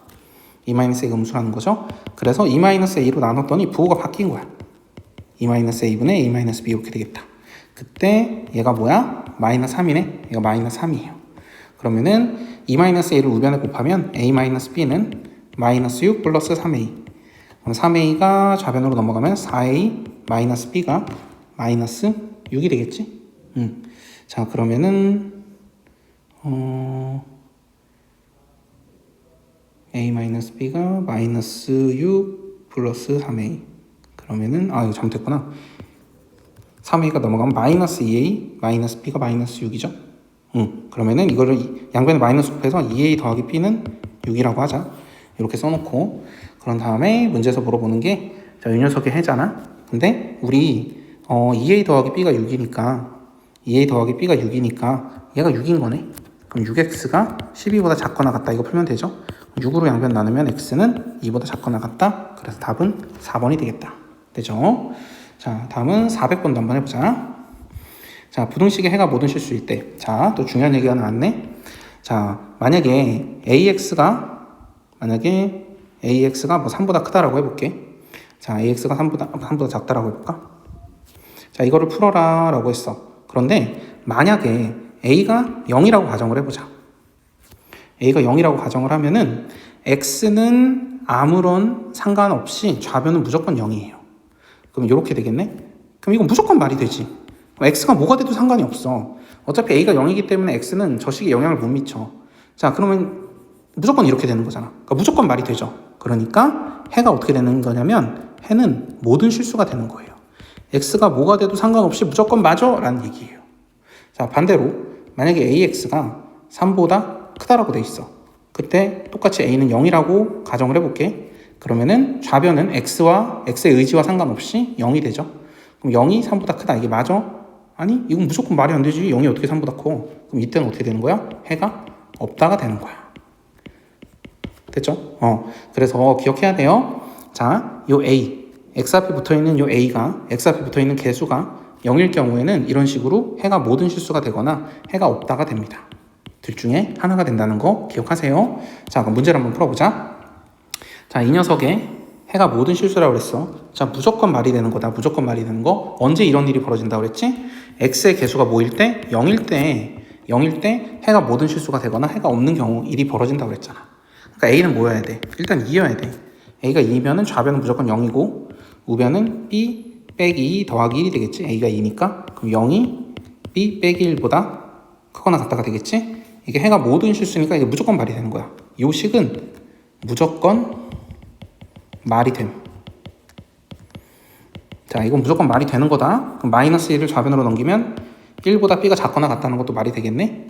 2-a가 음수라는 거죠. 그래서 2-a로 나눴더니 부호가 바뀐 거야. 2-a분의 a-b 이렇게 되겠다. 그때 얘가 뭐야? 마이너스 3이네. 얘가 마이너스 3이에요. 그러면은 2-a를 우변에 곱하면 a-b는 마이너스 6 플러스 3a. 그럼 3a가 좌변으로 넘어가면 4a 마이너스 b가 마이너스 6이 되겠지? 자, 그러면은 a-b가 마이너스 6 플러스 3a. 그러면은 이거 잘못했구나. 3a가 넘어가면 마이너스 2a 마이너스 b가 마이너스 6이죠. 그러면은 이거를 양변에 마이너스 곱해서 2a 더하기 b는 6이라고 하자. 이렇게 써놓고, 그런 다음에 문제에서 물어보는 게, 자, 이 녀석의 해잖아. 근데 우리 2a 더하기 b가 6이니까 2a 더하기 b가 6이니까 얘가 6인 거네. 그럼 6x가 12보다 작거나 같다. 이거 풀면 되죠? 6으로 양변 나누면 x는 2보다 작거나 같다. 그래서 답은 4번이 되겠다. 되죠? 자, 다음은 400번도 한번 해보자. 자, 부등식의 해가 모든 실수일 때. 자, 또 중요한 얘기가 나왔네. 자, 만약에 AX가 뭐 3보다 크다라고 해볼게. 자, AX가 3보다 작다라고 해볼까? 자, 이거를 풀어라 라고 했어. 그런데 만약에 A가 0이라고 가정을 해보자. A가 0이라고 가정을 하면은 X는 아무런 상관없이 좌변은 무조건 0이에요. 그럼 이렇게 되겠네? 그럼 이건 무조건 말이 되지. X가 뭐가 돼도 상관이 없어. 어차피 A가 0이기 때문에 X는 저 식에 영향을 못 미쳐. 자, 그러면 무조건 이렇게 되는 거잖아. 그러니까 무조건 말이 되죠. 그러니까 해가 어떻게 되는 거냐면 해는 모든 실수가 되는 거예요. X가 뭐가 돼도 상관없이 무조건 맞아 라는 얘기예요. 자, 반대로 만약에 AX가 3보다 크다라고 돼 있어. 그때 똑같이 A는 0이라고 가정을 해볼게. 그러면은 좌변은 X의 의지와 상관없이 0이 되죠. 그럼 0이 3보다 크다. 이게 맞아? 아니, 이건 무조건 말이 안 되지. 0이 어떻게 3보다 커? 그럼 이때는 어떻게 되는 거야? 해가 없다가 되는 거야. 됐죠? 그래서 기억해야 돼요. 자, 요 A, X 앞에 붙어있는 요 A가, X 앞에 붙어있는 개수가 0일 경우에는 이런 식으로 해가 모든 실수가 되거나 해가 없다가 됩니다. 둘 중에 하나가 된다는 거 기억하세요. 자, 그럼 문제를 한번 풀어보자. 자, 이 녀석의 해가 모든 실수라고 그랬어. 자, 무조건 말이 되는 거다. 무조건 말이 되는 거. 언제 이런 일이 벌어진다고 그랬지? X의 개수가 뭐일 때? 0일 때 해가 모든 실수가 되거나 해가 없는 경우 일이 벌어진다고 그랬잖아. 그러니까 A는 뭐여야 돼? 일단 2여야 돼. A가 2면은 좌변은 무조건 0이고 우변은 B 빼기 2 더하기 1이 되겠지. A가 2니까. 그럼 0이 B 빼기 1보다 크거나 같다가 되겠지. 이게 해가 모든 실수니까 이게 무조건 말이 되는 거야. 이 식은 무조건 말이 됨. 자, 이건 무조건 말이 되는 거다. 그럼 마이너스 1을 좌변으로 넘기면 1보다 B가 작거나 같다는 것도 말이 되겠네.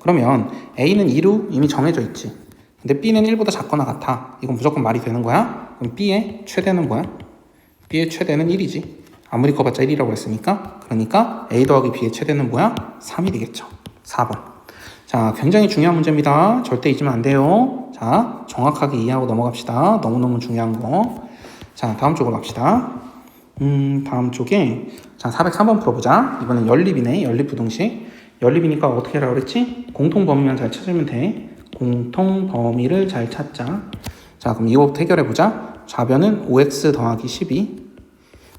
그러면 A는 2로 이미 정해져 있지. 근데 B는 1보다 작거나 같아. 이건 무조건 말이 되는 거야. 그럼 B의 최대는 뭐야? B의 최대는 1이지. 아무리 커봤자 1이라고 했으니까. 그러니까 A 더하기 B의 최대는 뭐야? 3이 되겠죠. 4번. 자, 굉장히 중요한 문제입니다. 절대 잊으면 안 돼요. 자, 정확하게 이해하고 넘어갑시다. 너무너무 중요한 거. 자, 다음 쪽으로 갑시다. 다음 쪽에 자, 403번 풀어보자. 이번엔 연립이네. 연립부등식. 연립이니까 어떻게 하라고 그랬지? 공통범위만 잘 찾으면 돼. 공통범위를 잘 찾자. 자, 그럼 이거부터 해결해보자. 좌변은 5x 더하기 12,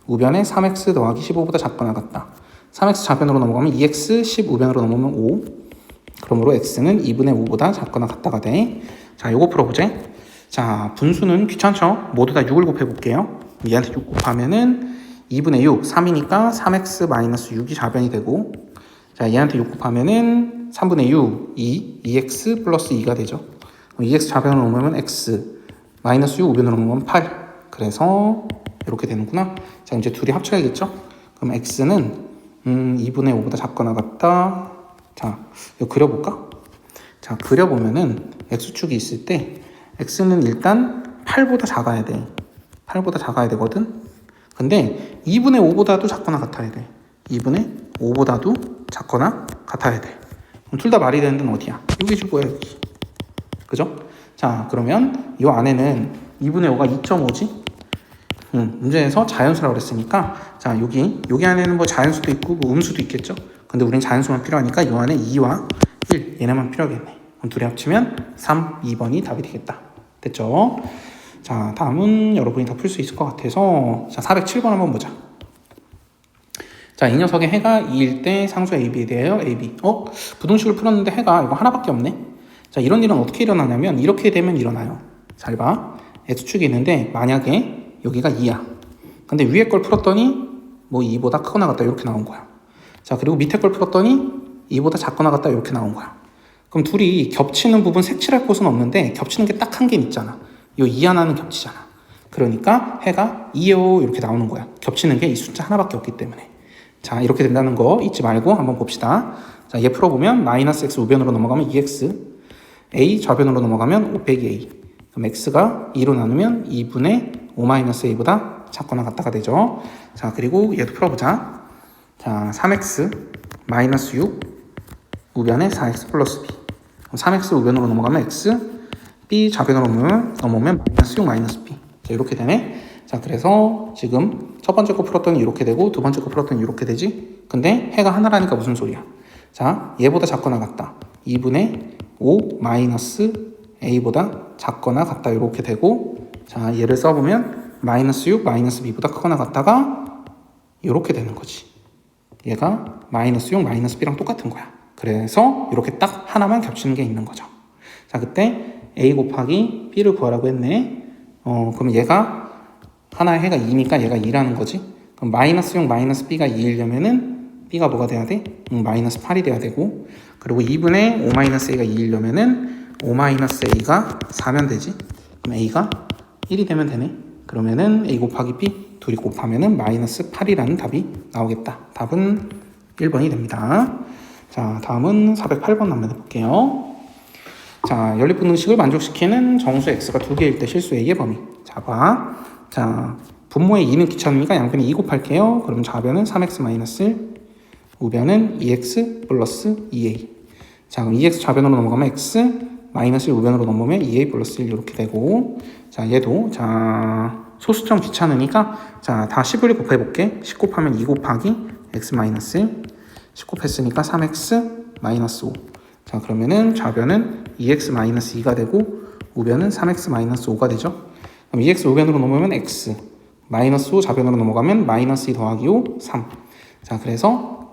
우변에 3x 더하기 15보다 작거나 같다. 3x 좌변으로 넘어가면 2x, 10 우변으로 넘어가면 5. 그러므로 x는 2분의 5보다 작거나 같다가 돼. 자, 요거 풀어보자. 자, 분수는 귀찮죠? 모두 다 6을 곱해볼게요. 얘한테 6 곱하면은 2분의 6, 3이니까 3x 마이너스 6이 좌변이 되고, 자, 얘한테 6 곱하면은 3분의 6, 2x 플러스 2가 되죠. 2x 좌변으로 넘으면 x, 마이너스 6 우변으로 넘으면 8. 그래서 이렇게 되는구나. 자, 이제 둘이 합쳐야겠죠? 그럼 x는 2분의 5보다 작거나 같다. 자, 이거 그려볼까? 자, 그려보면은 x축이 있을 때 x는 일단 8보다 작아야 돼. 8보다 작아야 되거든? 근데 2분의 5보다도 작거나 같아야 돼. 2분의 5보다도 작거나 같아야 돼. 그럼 둘 다 말이 되는 데는 어디야? 여기 줄 거야, 여기. 그죠? 자, 그러면 이 안에는 2분의 5가 2.5지? 문제에서 자연수라고 그랬으니까, 자, 여기 안에는 뭐 자연수도 있고, 뭐 음수도 있겠죠? 근데 우린 자연수만 필요하니까 이 안에 2와 1, 얘네만 필요하겠네. 그럼 둘이 합치면 3, 2번이 답이 되겠다. 됐죠? 자, 다음은 여러분이 다 풀 수 있을 것 같아서, 자, 407번 한번 보자. 자, 이 녀석의 해가 2일 때 상수 AB에 대하여 AB. 부등식을 풀었는데 해가 이거 하나밖에 없네? 자, 이런 일은 어떻게 일어나냐면, 이렇게 되면 일어나요. 잘 봐. X축이 있는데, 만약에 여기가 2야. 근데 위에 걸 풀었더니, 뭐 2보다 크거나 같다, 이렇게 나온 거야. 자, 그리고 밑에 걸 풀었더니, 2보다 작거나 같다, 이렇게 나온 거야. 그럼 둘이 겹치는 부분 색칠할 곳은 없는데, 겹치는 게 딱 한 개 있잖아. 요 2 하나는 겹치잖아. 그러니까 해가 2요, 이렇게 나오는 거야. 겹치는 게 이 숫자 하나밖에 없기 때문에. 자, 이렇게 된다는 거 잊지 말고 한번 봅시다. 자, 얘 풀어보면 마이너스 x 우변으로 넘어가면 2x, a 좌변으로 넘어가면 5 빼기 a. 그럼 x가 2로 나누면 2분의 5 마이너스 a보다 작거나 같다가 되죠. 자, 그리고 얘도 풀어보자. 자, 3x 마이너스 6 우변에 4x 플러스 b. 3x 우변으로 넘어가면 x, b 좌변으로 넘어오면 마이너스 6 마이너스 b. 자, 이렇게 되네. 자, 그래서 지금 첫 번째 거 풀었더니 이렇게 되고 두 번째 거 풀었더니 이렇게 되지. 근데 해가 하나라니까 무슨 소리야. 자, 얘보다 작거나 같다. 2분의 5 마이너스 a보다 작거나 같다. 이렇게 되고, 자, 얘를 써보면 마이너스 6 마이너스 b보다 크거나 같다가 이렇게 되는 거지. 얘가 마이너스 6 마이너스 b랑 똑같은 거야. 그래서 이렇게 딱 하나만 겹치는 게 있는 거죠. 자, 그때 a 곱하기 b를 구하라고 했네. 그럼 얘가 하나의 해가 2니까 얘가 2라는 거지. 그럼 마이너스 6 마이너스 b가 2이려면은 b가 뭐가 돼야 돼? 마이너스 8이 돼야 되고, 그리고 2분의 5 마이너스 a가 2이려면은 5 마이너스 a가 4면 되지. 그럼 a가 1이 되면 되네. 그러면은 a 곱하기 b 둘이 곱하면은 마이너스 8이라는 답이 나오겠다. 답은 1번이 됩니다. 자, 다음은 408번 한번 해볼게요. 자, 연립분등식을 만족시키는 정수 x가 두 개일 때 실수 a의 범위. 자, 봐. 자, 분모의 2는 귀찮으니까 양변에 2 곱할게요. 그럼 좌변은 3x 마이너스 1, 우변은 2x 플러스 2a. 자, 그럼 2x 좌변으로 넘어가면 x, 마이너스 1 우변으로 넘어오면 2a 플러스 1 이렇게 되고, 자, 얘도 자 소수점 귀찮으니까 자, 다 10을 곱해볼게. 10 곱하면 2 곱하기 x 마이너스 1, 10 곱했으니까 3x 마이너스 5. 자, 그러면은 좌변은 2x 마이너스 2가 되고 우변은 3x 마이너스 5가 되죠. 그럼 2x 우변으로 넘어오면 x, 마이너스 5 좌변으로 넘어가면 마이너스 2 더하기 5, 3. 자, 그래서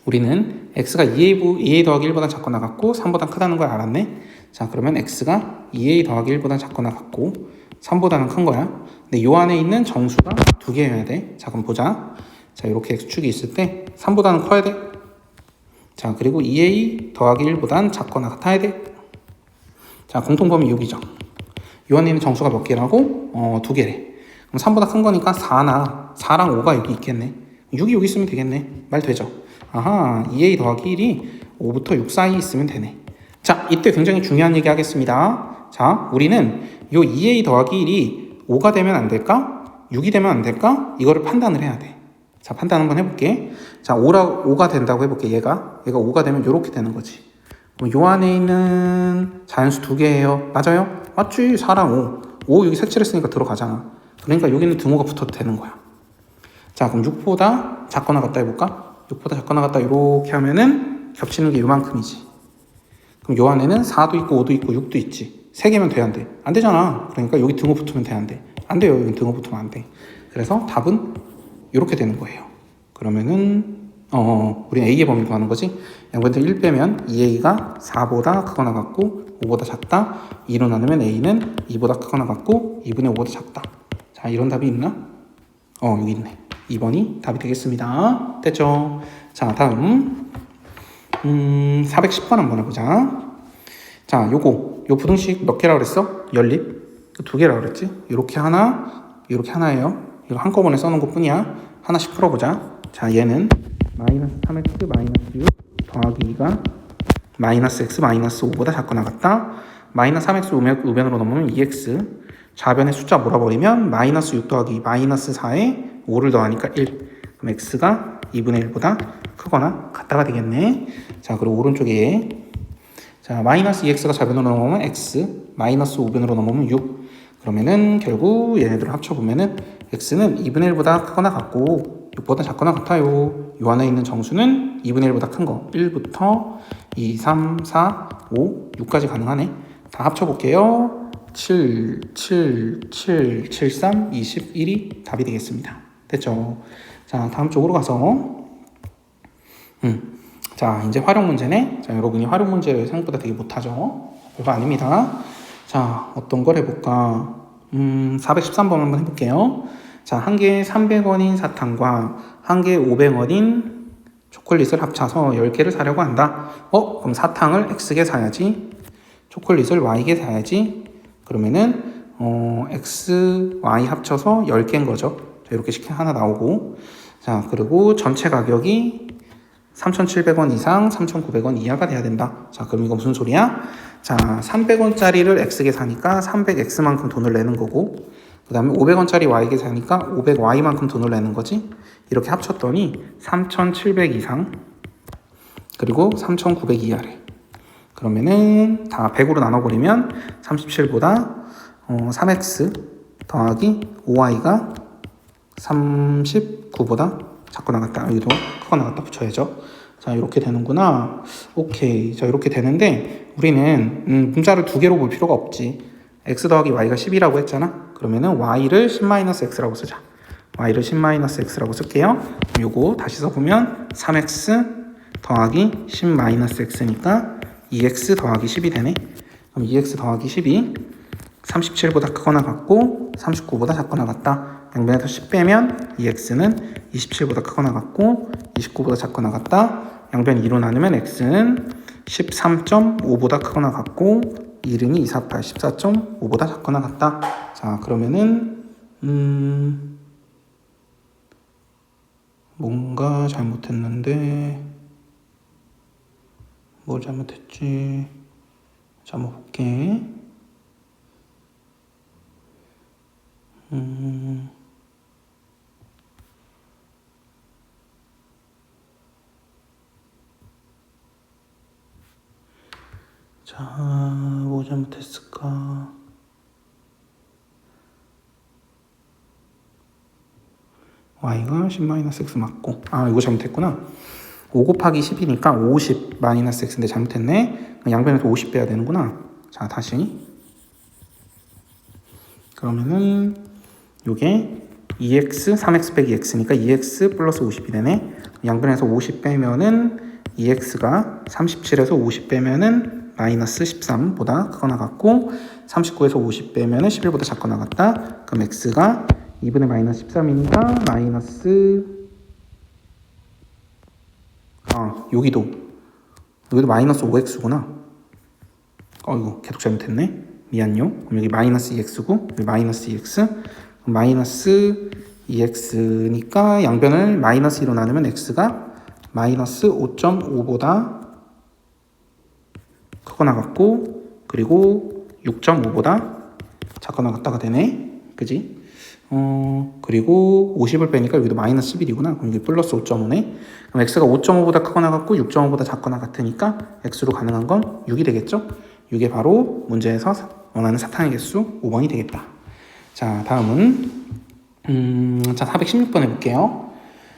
우리는 x가 2a 더하기 1보다 작거나 같고 3보다 크다는 걸 알았네. 자, 그러면 x가 2a 더하기 1보다 작거나 같고 3보다는 큰 거야. 근데 요 안에 있는 정수가 두 개여야 돼. 자, 그럼 보자. 자, 이렇게 x축이 있을 때 3보다는 커야 돼. 자, 그리고 2a 더하기 1보단 작거나 같아야 돼. 자, 공통범위 6이죠. 요 안에 있는 정수가 몇 개라고? 두 개래. 그럼 3보다 큰 거니까 4랑 5가 여기 있겠네. 6이 여기 있으면 되겠네. 말 되죠? 아하, 2a 더하기 1이 5부터 6 사이에 있으면 되네. 자, 이때 굉장히 중요한 얘기 하겠습니다. 자, 우리는 요 2a 더하기 1이 5가 되면 안 될까? 6이 되면 안 될까? 이거를 판단을 해야 돼. 자, 판단 한번 해볼게. 자, 5가 된다고 해볼게. 얘가 5가 되면 이렇게 되는 거지. 그럼 요 안에 있는 자연수 두 개예요. 맞아요? 맞지? 4랑 5 여기 색칠했으니까 들어가잖아. 그러니까 여기는 등호가 붙어도 되는 거야. 자, 그럼 6보다 작거나 같다 해볼까? 6보다 작거나 같다 이렇게 하면은 겹치는 게 요만큼이지. 그럼 요 안에는 4도 있고 5도 있고 6도 있지. 3개면 돼, 안 돼? 안 되잖아. 그러니까 여기 등호 붙으면 돼, 안 돼? 안 돼요. 여기 등호 붙으면 안 돼. 그래서 답은 이렇게 되는 거예요. 그러면은 우리는 a의 범위 구하는 거지. 양변에서 1 빼면 2a가 4보다 크거나 같고 5보다 작다. 2로 나누면 a는 2보다 크거나 같고 2분의 5보다 작다. 자, 이런 답이 있나? 여기 있네. 2번이 답이 되겠습니다. 됐죠? 자, 다음 410번 한번 해보자. 자, 요 부등식 몇 개라고 그랬어? 연립 두 개라고 그랬지? 이렇게 하나, 이렇게 하나예요. 이거 한꺼번에 써놓은 것 뿐이야. 하나씩 풀어보자. 자, 얘는 마이너스 3x 마이너스 6 더하기 2가 마이너스 x 마이너스 5보다 작거나 같다. 마이너스 3x 우변으로 넘으면 2x. 좌변에 숫자 몰아버리면 마이너스 6 더하기 마이너스 4에 5를 더하니까 1. 그럼 x가 2분의 1보다 크거나 같다가 되겠네. 자, 그리고 오른쪽에 자, 마이너스 2x가 좌변으로 넘어오면 x, 마이너스 5변으로 넘어오면 6. 그러면은 결국 얘네들을 합쳐보면은 x는 2분의 1보다 크거나 같고 6보다 작거나 같아요. 요 안에 있는 정수는 2분의 1보다 큰 거 1부터 2, 3, 4, 5, 6까지 가능하네. 다 합쳐볼게요. 7, 7, 7, 7, 3, 21이 답이 되겠습니다. 됐죠? 자, 다음 쪽으로 가서 자, 이제 활용 문제네. 자, 여러분이 활용 문제를 생각보다 되게 못하죠? 별거 아닙니다. 자, 어떤 걸 해볼까? 413번 한번 해볼게요. 자, 한 개에 300원인 사탕과 한 개에 500원인 초콜릿을 합쳐서 10개를 사려고 한다. 그럼 사탕을 X개 사야지. 초콜릿을 Y개 사야지. 그러면은 X, Y 합쳐서 10개인 거죠. 자, 이렇게 식 하나 나오고. 자, 그리고 전체 가격이 3,700원 이상, 3,900원 이하가 돼야 된다. 자, 그럼 이거 무슨 소리야? 자, 300원짜리를 X개 사니까 300X만큼 돈을 내는 거고, 그 다음에 500원짜리 y 계산이니까 500y만큼 돈을 내는 거지. 이렇게 합쳤더니 3,700 이상 그리고 3,900 이하래. 그러면은 다 100으로 나눠버리면 37보다 3x 더하기 5y가 39보다 작거나 같다. 여기도 크거나 같다 붙여야죠. 자, 이렇게 되는구나. 오케이. 자, 이렇게 되는데 우리는 문자를 두 개로 볼 필요가 없지. x 더하기 y가 10이라고 했잖아. 그러면은 y를 10-x라고 쓰자. y를 10-x라고 쓸게요. 그럼 요거 다시 써보면 3x 더하기 10-x니까 2x 더하기 10이 되네. 그럼 2x 더하기 10이 37보다 크거나 같고 39보다 작거나 같다. 양변에서 10 빼면 2x는 27보다 크거나 같고 29보다 작거나 같다. 양변 2로 나누면 x는 13.5보다 크거나 같고 1은 2, 4, 8, 14.5보다 작거나 같다. 자, 그러면은 뭔가 잘못했는데 뭘 잘못했지? 자, 한번 볼게. 자, 뭐 잘못했을까? y가 10-x 맞고, 이거 잘못했구나. 5 곱하기 10이니까 50-x인데 잘못했네. 양변에서 50 빼야 되는구나. 자, 다시. 그러면은 요게 2x, 3x 빼기 x니까 2x 플러스 50이 되네. 양변에서 50 빼면은 2x가 37에서 50 빼면은 마이너스 13보다 크거나 같고 39에서 50 빼면은 11보다 작거나 같다. 그럼 x가 2분의 마이너스 13이니까 마이너스 여기도 마이너스 5x구나. 이거 계속 잘못했네. 미안요. 그럼 여기 마이너스 2x고 여기 마이너스 2x 마이너스 2x니까 양변을 마이너스 2로 나누면 x가 마이너스 5.5보다 크거나 같고 그리고 6.5보다 작거나 같다가 되네. 그지? 그리고 50을 빼니까 여기도 마이너스 11이구나. 그럼 여기 플러스 5.5네. 그럼 x가 5.5보다 크거나 같고 6.5보다 작거나 같으니까 x로 가능한 건 6이 되겠죠? 6이 바로 문제에서 원하는 사탄의 개수 5번이 되겠다. 자, 다음은 416번 해볼게요.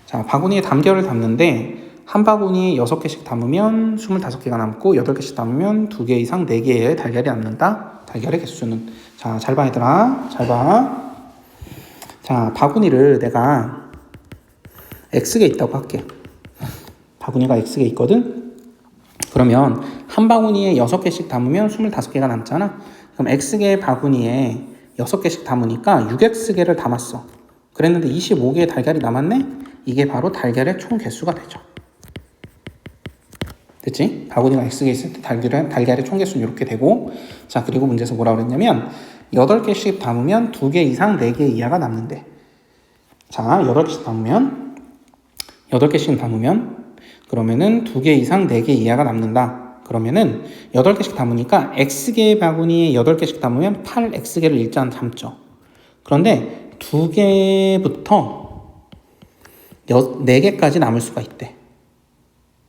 자, 바구니에 담결을 담는데 한 바구니에 6개씩 담으면 25개가 남고 8개씩 담으면 2개 이상 4개의 달걀이 남는다. 달걀의 개수는. 자, 잘 봐 얘들아. 잘 봐. 자, 바구니를 내가 X개 있다고 할게. 바구니가 X개 있거든. 그러면 한 바구니에 6개씩 담으면 25개가 남잖아. 그럼 X개 바구니에 6개씩 담으니까 6X개를 담았어. 그랬는데 25개의 달걀이 남았네? 이게 바로 달걀의 총 개수가 되죠. 됐지? 바구니가 X개 있을 때 달걀의 총 개수는 이렇게 되고, 자, 그리고 문제에서 뭐라고 그랬냐면 8개씩 담으면 2개 이상 4개 이하가 남는데, 자, 8개씩 담으면 그러면은 2개 이상 4개 이하가 남는다. 그러면은 8개씩 담으니까 X개의 바구니에 8개씩 담으면 8X개를 일단 담죠. 그런데 2개부터 4개까지 남을 수가 있대.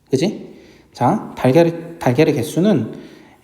그지? 자, 달걀의 개수는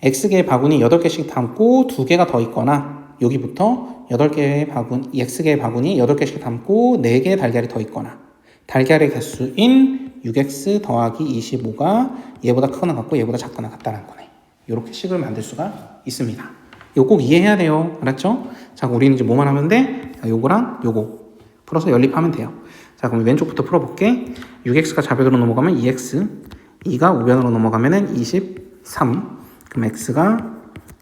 X개의 바구니 8개씩 담고 2개가 더 있거나, 여기부터 8개의 X개의 바구니 8개씩 담고 4개의 달걀이 더 있거나, 달걀의 개수인 6X 더하기 25가 얘보다 크거나 같고 얘보다 작거나 같다는 거네. 이렇게 식을 만들 수가 있습니다. 이거 꼭 이해해야 돼요. 알았죠? 자, 우리는 이제 뭐만 하면 돼? 자, 요거랑 요거 풀어서 연립하면 돼요. 자, 그럼 왼쪽부터 풀어볼게. 6X가 좌변으로 넘어가면 2X, 2가 우변으로 넘어가면 23. 그럼 X가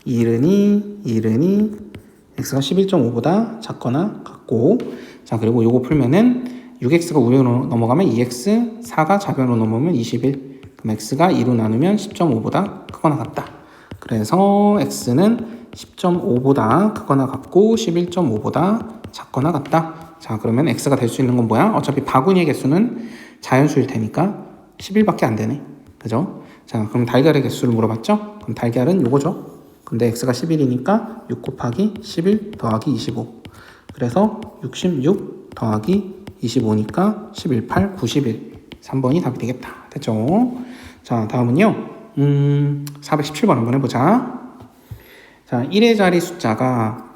1은 2, X가 11.5보다 작거나 같고, 자, 그리고 요거 풀면은 6X가 우변으로 넘어가면 2X, 4가 좌변으로 넘어오면 21. 그럼 X가 2로 나누면 10.5보다 크거나 같다. 그래서 X는 10.5보다 크거나 같고 11.5보다 작거나 같다. 자, 그러면 X가 될 수 있는 건 뭐야? 어차피 바구니의 개수는 자연수일 테니까 11밖에 안 되네. 그죠? 자, 그럼 달걀의 개수를 물어봤죠? 그럼 달걀은 요거죠. 근데 X가 11이니까 6 곱하기 11 더하기 25. 그래서 66 더하기 25니까 11, 8, 91. 3번이 답이 되겠다. 됐죠? 자, 다음은요. 417번 한번 해보자. 자, 1의 자리 숫자가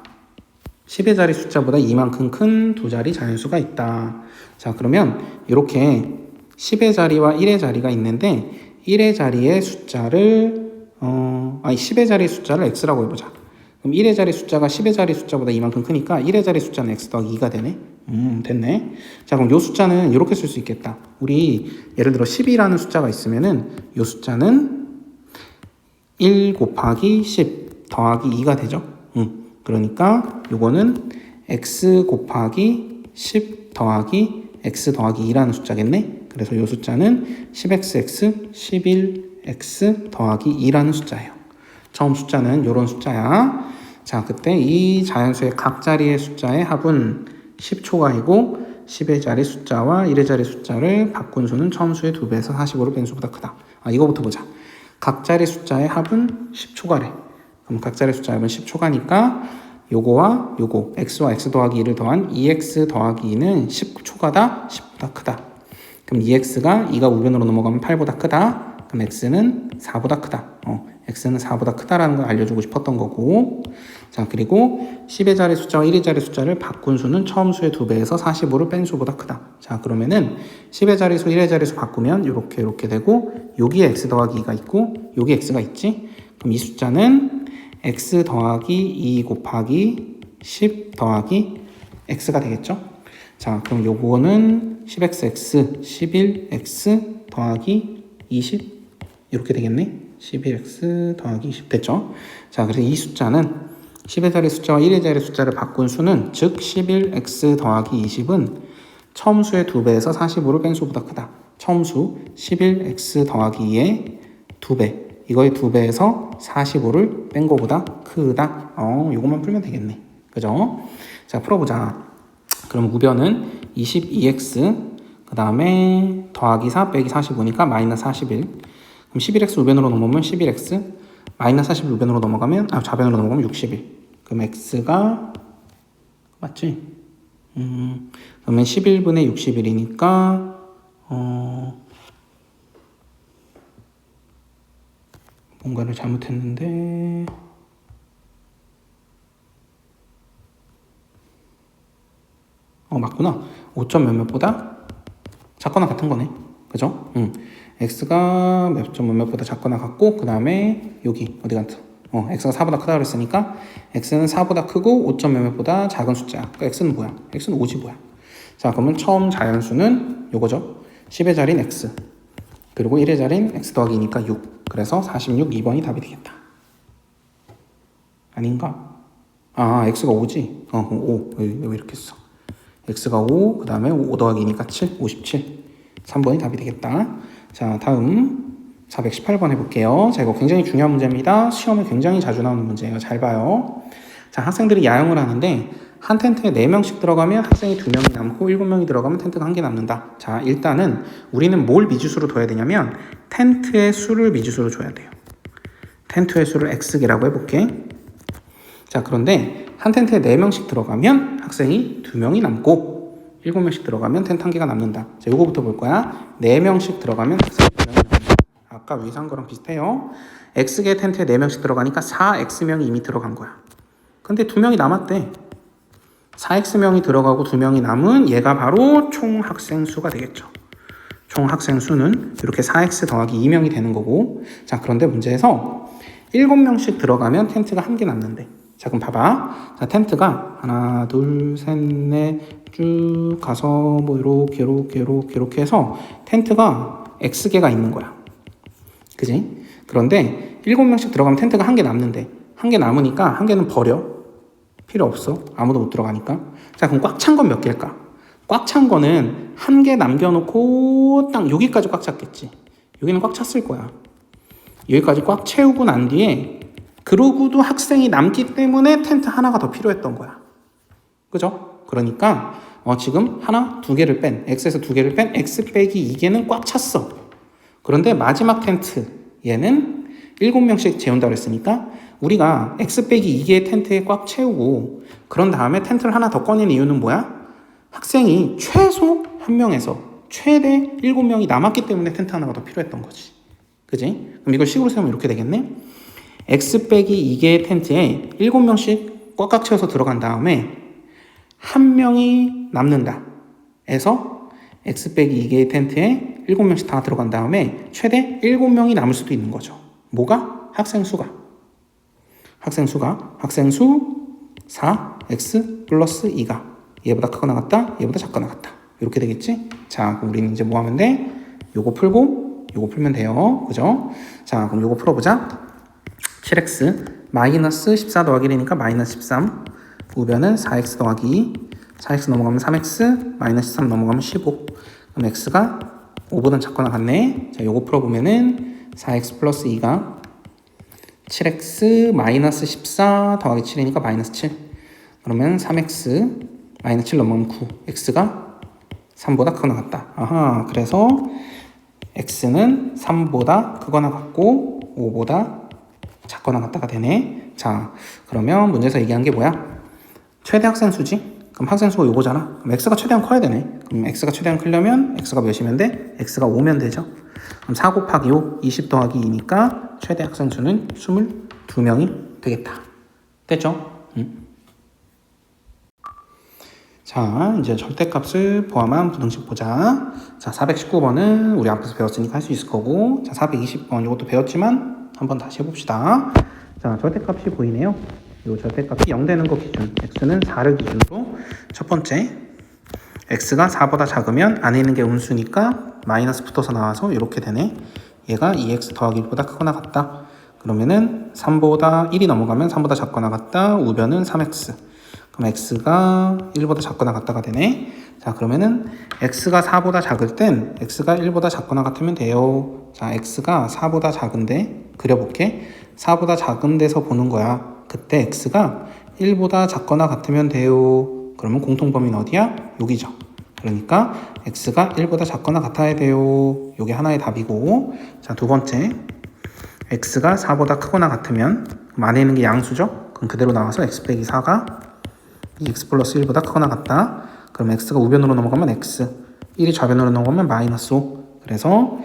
10의 자리 숫자보다 이만큼 큰 두 자리 자연수가 있다. 자, 그러면 이렇게 10의 자리와 1의 자리가 있는데 1의 자리의 숫자를 10의 자리 숫자를 x라고 해보자. 그럼 1의 자리 숫자가 10의 자리 숫자보다 이만큼 크니까 1의 자리 숫자는 x 더하기 2가 되네. 됐네. 자, 그럼 이 숫자는 이렇게 쓸 수 있겠다. 우리 예를 들어 10이라는 숫자가 있으면은 이 숫자는 1 곱하기 10 더하기 2가 되죠. 그러니까 요거는 x 곱하기 10 더하기 x 더하기 2라는 숫자겠네. 그래서 이 숫자는 10xx 11x 더하기 2라는 숫자예요. 처음 숫자는 이런 숫자야. 자, 그때 이 자연수의 각 자리의 숫자의 합은 10초가이고 10의 자리 숫자와 1의 자리 숫자를 바꾼 수는 처음 수의 2배에서 45로 뺀 수보다 크다. 이거부터 보자. 각 자리 숫자의 합은 10초가래. 그럼 각 자리 숫자의 합은 10초가니까 요거와 요거 x와 x 더하기 2를 더한 2x 더하기 2는 10초가다 10보다 크다. 그럼 2x가 2가 우변으로 넘어가면 8보다 크다. 그럼 x는 4보다 크다. x는 4보다 크다라는 걸 알려주고 싶었던 거고. 자, 그리고 10의 자리 숫자와 1의 자리 숫자를 바꾼 수는 처음 수의 2배에서 45를 뺀 수보다 크다. 자, 그러면은 10의 자리수, 1의 자리수 바꾸면 이렇게 되고 여기에 x 더하기 2가 있고 여기 x가 있지. 그럼 이 숫자는 x 더하기 2 곱하기 10 더하기 x가 되겠죠. 자, 그럼 요거는 10xx 11x 더하기 20 이렇게 되겠네. 11x 더하기 20 됐죠. 자, 그래서 이 숫자는 10의 자리 숫자와 1의 자리 숫자를 바꾼 수는 즉 11x 더하기 20은 처음 수의 2배에서 45를 뺀 수보다 크다. 처음 수 11x 더하기 2의 2배. 이거의 2배에서 45를 뺀 거보다 크다. 요것만 풀면 되겠네. 그죠? 자, 풀어보자. 그럼 우변은 22x 그 다음에 더하기 4 빼기 45니까 마이너스 41. 그럼 11x 우변으로 넘어오면 11x 마이너스 41 우변으로 넘어가면 좌변으로 넘어가면 61. 그럼 x가 맞지? 그러면 11분의 61이니까 뭔가를 잘못했는데 맞구나. 5점 몇몇보다 작거나 같은 거네. 그죠? x가 몇 점 몇몇보다 작거나 같고 그 다음에 여기 어디 갔어? x가 4보다 크다 그랬으니까 x는 4보다 크고 5점 몇몇보다 작은 숫자야. 그러니까 x는 뭐야? x는 5지 뭐야. 자, 그러면 처음 자연수는 요거죠. 10의 자리는 x 그리고 1의 자리는 x 더하기 2니까 6. 그래서 46, 2번이 답이 되겠다. 아닌가? x가 5지? 그럼 5. 왜 이렇게 써? x가 5, 그 다음에 5 더하기 2니까 7, 57. 3번이 답이 되겠다. 자, 다음 418번 해볼게요. 자, 이거 굉장히 중요한 문제입니다. 시험에 굉장히 자주 나오는 문제예요. 잘 봐요. 자, 학생들이 야영을 하는데 한 텐트에 4명씩 들어가면 학생이 2명이 남고 7명이 들어가면 텐트가 1개 남는다. 자, 일단은 우리는 뭘 미지수로 둬야 되냐면 텐트의 수를 미지수로 줘야 돼요. 텐트의 수를 x개라고 해볼게. 자, 그런데 한 텐트에 4명씩 들어가면 학생이 2명이 남고 7명씩 들어가면 텐트 1개가 남는다. 자, 요거부터 볼 거야. 4명씩 들어가면 학생이 2명이 남는다. 아까 위에서 한 거랑 비슷해요. x개 텐트에 4명씩 들어가니까 4x명이 이미 들어간 거야. 근데 2명이 남았대. 4x명이 들어가고 2명이 남은 얘가 바로 총 학생 수가 되겠죠. 총 학생 수는 이렇게 4x 더하기 2명이 되는 거고. 자, 그런데 문제에서 7명씩 들어가면 텐트가 1개 남는데. 자, 그럼 봐봐. 자, 텐트가 하나, 둘, 셋, 넷 쭉 가서 뭐 이렇게 해서 텐트가 x개가 있는 거야. 그지? 그런데 7명씩 들어가면 텐트가 1개 남는데 1개 남으니까 1개는 버려. 필요 없어. 아무도 못 들어가니까. 자, 그럼 꽉 찬 건 몇 개일까? 꽉 찬 거는 1개 남겨놓고 딱 여기까지 꽉 찼겠지. 여기는 꽉 찼을 거야. 여기까지 꽉 채우고 난 뒤에 그러고도 학생이 남기 때문에 텐트 하나가 더 필요했던 거야. 그죠? 그러니까 지금 하나, 2개를 뺀 x에서 2개를 뺀 x 빼기 2개는 꽉 찼어. 그런데 마지막 텐트 얘는 7명씩 재운다고 했으니까 우리가 x 빼기 2개의 텐트에 꽉 채우고 그런 다음에 텐트를 하나 더 꺼낸 이유는 뭐야? 학생이 최소 1명에서 최대 7명이 남았기 때문에 텐트 하나가 더 필요했던 거지. 그지? 그럼 이걸 식으로 세우면 이렇게 되겠네. x 빼기 2개의 텐트에 7명씩 꽉꽉 채워서 들어간 다음에 1명이 남는다 에서 x 빼기 2개의 텐트에 7명씩 다 들어간 다음에 최대 7명이 남을 수도 있는 거죠. 뭐가? 학생 수수 4, x 플러스 2가 얘보다 크거나 같다, 얘보다 작거나 같다. 이렇게 되겠지? 자, 그럼 우리는 이제 뭐 하면 돼? 요거 풀고 요거 풀면 돼요. 그죠? 자, 그럼 요거 풀어보자. 7x 마이너스 14 더하기 1이니까 마이너스 13. 우변은 4x 더하기 2. 4x 넘어가면 3x, 마이너스 13 넘어가면 15. 그럼 x가 5보단 작거나 같네. 자, 요거 풀어보면은 4x 플러스 2가 7x 마이너스 14 더하기 7이니까 마이너스 7. 그러면 3x 마이너스 7 넘어가면 9. x가 3보다 크거나 같다. 아하, 그래서 x는 3보다 크거나 같고 5보다 작거나 같다가 되네. 자, 그러면 문제에서 얘기한 게 뭐야? 최대 학생 수지? 그럼 학생 수가 요거잖아. 그럼 x가 최대한 커야 되네. 그럼 x가 최대한 크려면 x가 몇이면 돼? x가 5면 되죠. 그럼 4 곱하기 5, 20 더하기 2니까 최대 학생 수는 22명이 되겠다. 됐죠? 자, 이제 절대값을 포함한 부등식 보자. 자, 419번은 우리 앞에서 배웠으니까 할 수 있을 거고, 자, 420번 이것도 배웠지만 한번 다시 해봅시다. 자, 절대값이 보이네요. 이 절대값이 0 되는 거 기준, x는 4를 기준으로 첫 번째, x가 4보다 작으면 안에 있는 게 음수니까 마이너스 붙어서 나와서 이렇게 되네. 얘가 2x 더하기 1보다 크거나 같다. 그러면은 3보다 1이 넘어가면 3보다 작거나 같다. 우변은 3x. 그럼 x가 1보다 작거나 같다가 되네. 자, 그러면은 x가 4보다 작을 땐 x가 1보다 작거나 같으면 돼요. 자, x가 4보다 작은데 그려볼게. 4보다 작은 데서 보는 거야. 그때 x가 1보다 작거나 같으면 돼요. 그러면 공통범위는 어디야? 여기죠. 그러니까 x가 1보다 작거나 같아야 돼요. 이게 하나의 답이고, 자, 두 번째, x가 4보다 크거나 같으면 그럼 안에 있는 게 양수죠? 그럼 그대로 나와서 x 빼기 4가 2x 플러스 1보다 크거나 같다. 그럼 x가 우변으로 넘어가면 x, 1이 좌변으로 넘어가면 마이너스 5. 그래서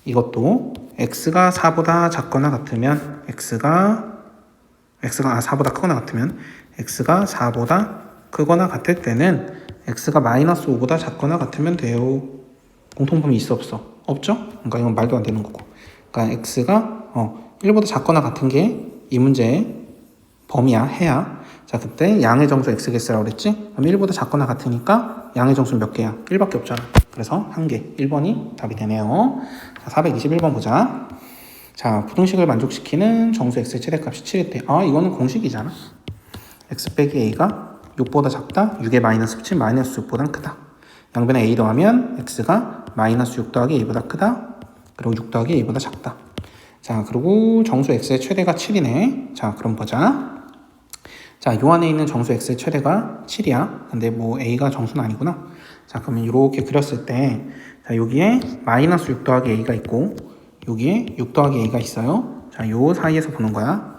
이것도 x가 4보다 작거나 같으면 x가 4보다 크거나 같으면 x가 4보다 크거나 같을 때는 x가 마이너스 5보다 작거나 같으면 돼요. 공통범위 있어 없어? 없죠? 그러니까 이건 말도 안 되는 거고. 그러니까 x가 1보다 작거나 같은 게 이 문제의 범위야, 해야. 자, 그때 양의 정수 x겠어라고 그랬지? 그럼 1보다 작거나 같으니까 양의 정수는 몇 개야? 1밖에 없잖아. 그래서 한 개, 1번이 답이 되네요. 자, 421번 보자. 자, 부등식을 만족시키는 정수 x의 최대값이 7일 때, 이거는 공식이잖아. x 빼기 a가 6보다 작다, 6의 마이너스 7 마이너스 6보다 크다. 양변에 a 더하면 x가 마이너스 6 더하기 a보다 크다. 그리고 6 더하기 a보다 작다. 자, 그리고 정수 x의 최대가 7이네. 자, 그럼 보자. 자, 요 안에 있는 정수 x의 최대가 7이야. 근데 뭐 a가 정수는 아니구나. 자, 그러면 이렇게 그렸을 때, 자, 여기에 마이너스 6 더하기 a가 있고, 여기에 6 더하기 a가 있어요. 자, 요 사이에서 보는 거야.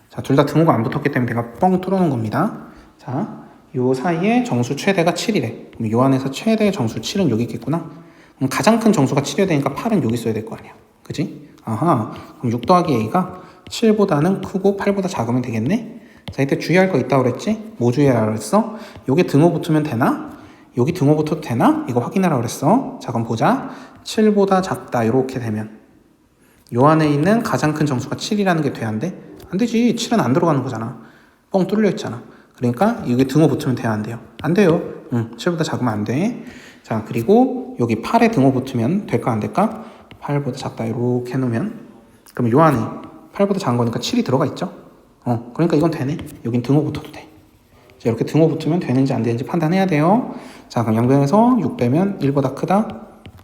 자, 둘 다 등호가 안 붙었기 때문에 내가 뻥 뚫어놓은 겁니다. 자, 요 사이에 정수 최대가 7이래. 그럼 요 안에서 최대 정수 7은 여기 있겠구나. 그럼 가장 큰 정수가 7이어야 되니까 8은 여기 있어야 될 거 아니야. 그지? 아하. 그럼 6 더하기 a가 7보다는 크고 8보다 작으면 되겠네? 자, 이때 주의할 거 있다고 그랬지? 뭐 주의하라고 그랬어? 여기 등호 붙으면 되나? 여기 등호 붙어도 되나? 이거 확인하라고 그랬어. 자, 그럼 보자. 7보다 작다. 이렇게 되면 요 안에 있는 가장 큰 정수가 7이라는 게 돼야 안 돼? 안 되지. 7은 안 들어가는 거잖아. 뻥 뚫려 있잖아. 그러니까 여기 등호 붙으면 돼야 안 돼요? 안 돼요. 7보다 작으면 안 돼. 자, 그리고 여기 8에 등호 붙으면 될까 안 될까? 8보다 작다. 이렇게 해놓으면 그럼 요 안에 8보다 작은 거니까 7이 들어가 있죠? 그러니까 이건 되네. 여긴 등호 붙어도 돼. 자, 이렇게 등호 붙으면 되는지 안 되는지 판단해야 돼요. 자, 그럼 양변에서 6 빼면 1보다 크다,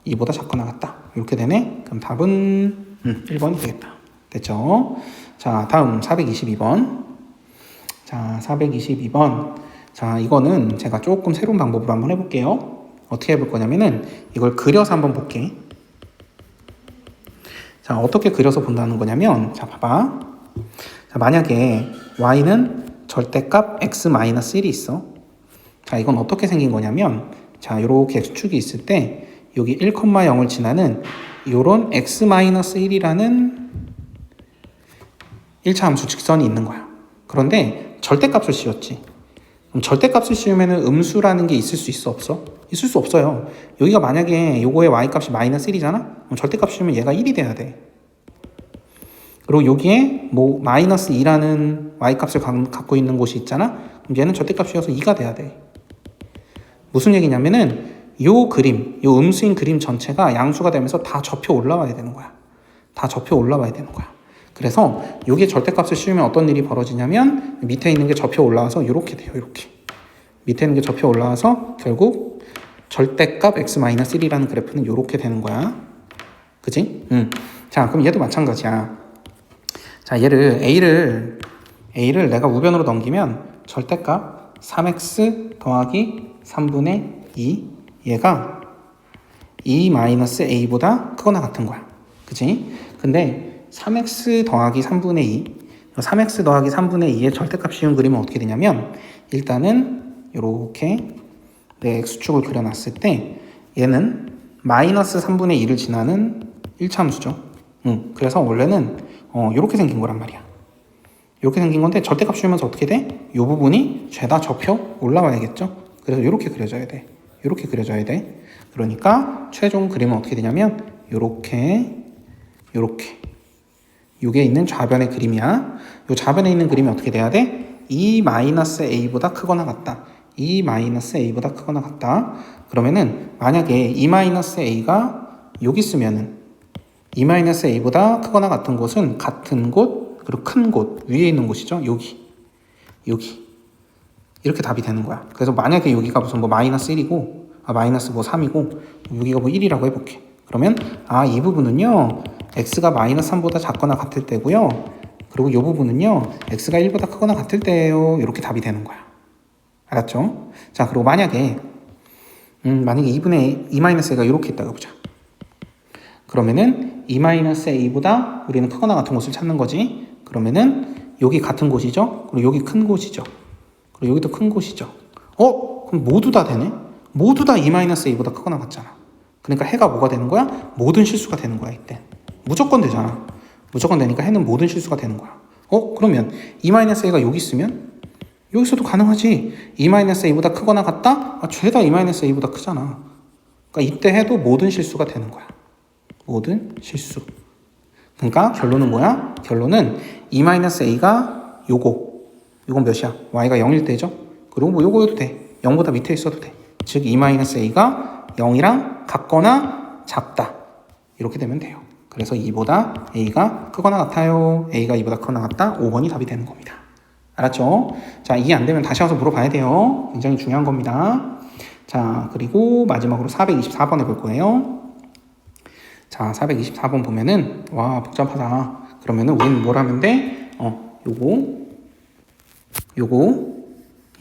2보다 작거나 같다. 이렇게 되네. 그럼 답은 1번이 되겠다. 됐죠? 자, 다음 422번. 자, 422번. 자, 이거는 제가 조금 새로운 방법으로 한번 해볼게요. 어떻게 해볼 거냐면은 이걸 그려서 한번 볼게. 자, 어떻게 그려서 본다는 거냐면, 자, 봐봐. 자, 자, 만약에 y는 절대값 x-1이 있어. 자, 이건 어떻게 생긴 거냐면, 자, 요렇게 x축이 있을 때 여기 1, 0을 지나는 요런 x-1이라는 1차 함수 직선이 있는 거야. 그런데 절대값을 씌웠지. 그럼 절대값을 씌우면은 음수라는 게 있을 수 있어, 없어? 있을 수 없어요. 여기가 만약에 요거의 y값이 마이너스 1이잖아? 그럼 절대값 씌우면 얘가 1이 돼야 돼. 그리고 여기에 뭐 마이너스 2라는 y값을 갖고 있는 곳이 있잖아? 그럼 얘는 절대값 씌워서 2가 돼야 돼. 무슨 얘기냐면은 요 그림, 요 음수인 그림 전체가 양수가 되면서 다 접혀 올라와야 되는 거야. 다 접혀 올라와야 되는 거야. 그래서 요게 절대값을 씌우면 어떤 일이 벌어지냐면 밑에 있는 게 접혀 올라와서 이렇게 돼요. 이렇게. 밑에 있는 게 접혀 올라와서 결국 절대값 x-1이라는 그래프는 이렇게 되는 거야. 그치? 자, 그럼 얘도 마찬가지야. 자, 얘를 A를 내가 우변으로 넘기면 절대값 3x 더하기 3분의 2 얘가 2-a보다 크거나 같은 거야. 그치? 근데 3x 더하기 3분의 2 3x 더하기 3분의 2의 절대값 씌운 그림은 어떻게 되냐면 일단은 이렇게 내 x축을 그려놨을 때 얘는 마이너스 3분의 2를 지나는 1차 함수죠. 그래서 원래는 이렇게 생긴 거란 말이야. 이렇게 생긴 건데 절대값 씌우면서 어떻게 돼? 이 부분이 죄다 접혀 올라와야겠죠. 그래서 이렇게 그려져야 돼. 이렇게 그려져야 돼. 그러니까 최종 그림은 어떻게 되냐면 이렇게 이게 있는 좌변의 그림이야. 이 좌변에 있는 그림이 어떻게 돼야 돼? 2-a보다 크거나 같다. 2-a보다 크거나 같다. 그러면은 만약에 2-a가 여기 있으면은 2-a보다 크거나 같은 곳은 같은 곳 그리고 큰 곳 위에 있는 곳이죠. 여기 이렇게 답이 되는 거야. 그래서 만약에 여기가 무슨 뭐 마이너스 1이고 마이너스 뭐 3이고 여기가 뭐 1이라고 해볼게. 그러면 이 부분은요 x가 마이너스 3보다 작거나 같을 때고요. 그리고 이 부분은요 x가 1보다 크거나 같을 때예요. 이렇게 답이 되는 거야. 알았죠? 자, 그리고 만약에 2-a가 이렇게 있다고 보자. 그러면은 2-a보다 우리는 크거나 같은 곳을 찾는 거지. 그러면은 여기 같은 곳이죠. 그리고 여기 큰 곳이죠. 그리고 여기도 큰 곳이죠. 그럼 모두 다 되네? 모두 다 2-a보다 크거나 같잖아. 그러니까 해가 뭐가 되는 거야? 모든 실수가 되는 거야, 이때. 무조건 되잖아. 무조건 되니까 해는 모든 실수가 되는 거야. 그러면 2-a가 여기 있으면 여기서도 가능하지. 2-a보다 크거나 같다? 죄다 2-a보다 크잖아. 그러니까 이때 해도 모든 실수가 되는 거야. 모든 실수. 그러니까 결론은 뭐야? 결론은 2-a가 요건 몇이야? y가 0일 때죠? 그리고 뭐 요거여도 돼. 0보다 밑에 있어도 돼. 즉 2-a가 0이랑 같거나 작다. 이렇게 되면 돼요. 그래서 2보다 a가 크거나 같아요. a가 2보다 크거나 같다. 5번이 답이 되는 겁니다. 알았죠? 자, 이해 안 되면 다시 와서 물어봐야 돼요. 굉장히 중요한 겁니다. 자, 그리고 마지막으로 424번 해볼 거예요. 자, 424번 보면은 와, 복잡하다. 그러면은 우리는 뭘 하면 돼? 요거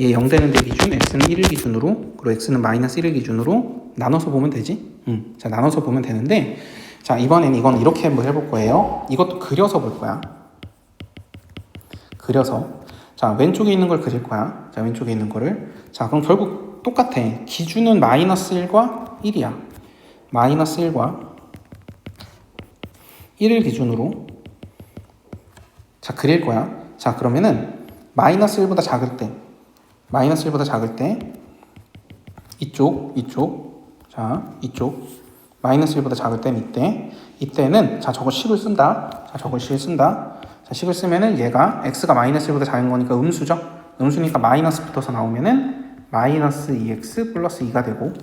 얘 0 되는 데 기준 x는 1을 기준으로 그리고 x는 마이너스 1을 기준으로 나눠서 보면 되지. 자, 나눠서 보면 되는데 자, 이번에는 이건 이렇게 한번 해볼 거예요. 이것도 그려서 볼 거야. 그려서 자, 왼쪽에 있는 걸 그릴 거야. 자, 왼쪽에 있는 거를. 자, 그럼 결국 똑같아. 기준은 마이너스 1과 1이야. 마이너스 1과 1을 기준으로 자, 그릴 거야. 자, 그러면은 마이너스 1보다 작을 때 이쪽 자, 이쪽 마이너스 1보다 작을 때는 이때는 자, 저거 식을 쓴다. 자, 저걸 식을 쓴다. 자, 식을 쓰면은 얘가 x가 마이너스 1보다 작은 거니까 음수죠. 음수니까 마이너스 붙어서 나오면은 마이너스 2x 플러스 2가 되고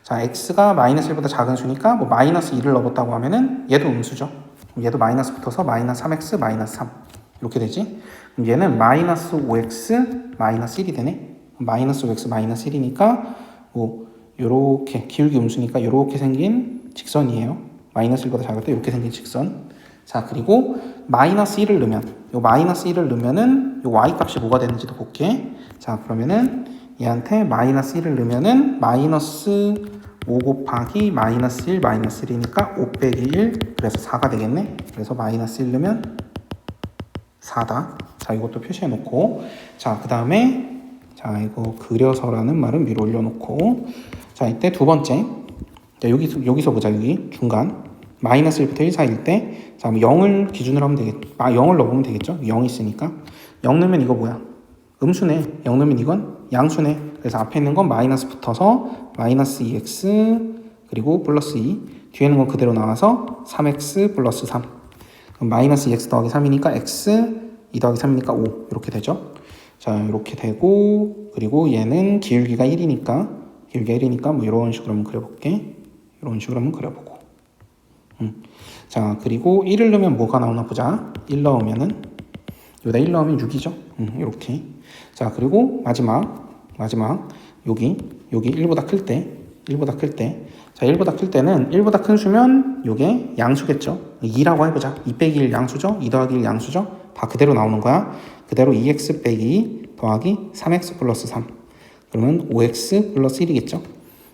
자, x가 마이너스 1보다 작은 수니까 뭐 마이너스 2를 넣었다고 하면은 얘도 음수죠. 얘도 마이너스 붙어서 마이너스 3x 마이너스 3 이렇게 되지. 그럼 얘는 마이너스 5x 마이너스 1이 되네. 마이너스 5x 마이너스 1이니까 뭐 요렇게 기울기 음수니까 요렇게 생긴 직선이에요. 마이너스 1보다 작을 때 이렇게 생긴 직선. 자, 그리고 마이너스 1을 넣으면 요 마이너스 1을 넣으면은 요 y값이 뭐가 되는지도 볼게. 자, 그러면은 얘한테 마이너스 1을 넣으면은 마이너스 5 곱하기 마이너스 1 마이너스 1이니까 5 빼기 1 그래서 4가 되겠네. 그래서 마이너스 1 넣으면 4다. 자, 이것도 표시해 놓고, 자, 그 다음에, 자, 이거 그려서라는 말은 위로 올려놓고, 자, 이때 두 번째, 자, 여기서 보자. 여기 중간 마이너스 1부터 1 사이일 때, 자, 0을 기준으로 하면 되겠, 0을 넣으면 되겠죠. 0이 있으니까 0 넣으면 이거 뭐야? 음수네. 0 넣으면 이건 양수네. 그래서 앞에 있는 건 마이너스 붙어서 마이너스 2x 그리고 플러스 2, 뒤에 있는 건 그대로 나와서 3x 플러스 3. 그럼 마이너스 2x 더하기 3이니까 x, 2 더하기 3이니까 5 이렇게 되죠. 자, 이렇게 되고, 그리고 얘는 기울기가 1이니까 뭐 이런 식으로 한번 그려볼게. 이런 식으로 한번 그려보고. 자, 그리고 1을 넣으면 뭐가 나오나 보자. 1 넣으면은 여기다 1 넣으면 6이죠. 이렇게. 자, 그리고 마지막 여기 1보다 클 때, 자, 1보다 클 때는 1보다 큰 수면 요게 양수겠죠. 2라고 해보자. 2 빼기 1 양수죠. 2 더하기 1 양수죠. 다 그대로 나오는 거야. 그대로 2x 빼기 2 더하기 3x 플러스 3. 그러면 5x 플러스 1이겠죠.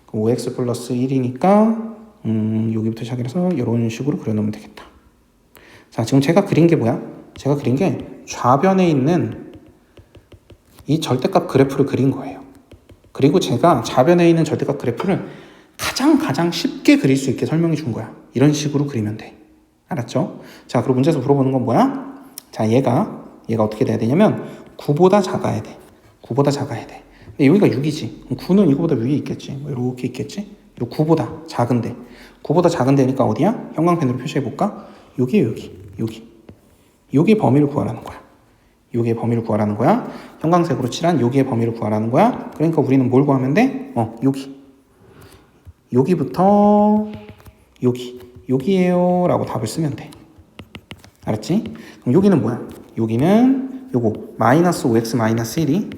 5x 플러스 1이니까 여기부터 시작해서 이런 식으로 그려놓으면 되겠다. 자, 지금 제가 그린 게 뭐야? 제가 그린 게 좌변에 있는 이 절대값 그래프를 그린 거예요. 그리고 제가 좌변에 있는 절대값 그래프를 가장 쉽게 그릴 수 있게 설명해 준 거야. 이런 식으로 그리면 돼. 알았죠? 자, 그리고 문제에서 물어보는 건 뭐야? 자, 얘가 어떻게 돼야 되냐면 9보다 작아야 돼. 9보다 작아야 돼. 근데 여기가 6이지. 그럼 9는 이거보다 위에 있겠지. 뭐 이렇게 있겠지. 요 9보다 작은데. 9보다 작은 데니까 어디야? 형광펜으로 표시해 볼까? 여기. 여기 범위를 구하라는 거야. 여기의 범위를 구하라는 거야. 형광색으로 칠한 여기의 범위를 구하라는 거야. 그러니까 우리는 뭘 구하면 돼? 여기부터 여기에요 라고 답을 쓰면 돼. 알았지? 그럼 여기는 뭐야? 여기는 요거 마이너스 5x 마이너스 1이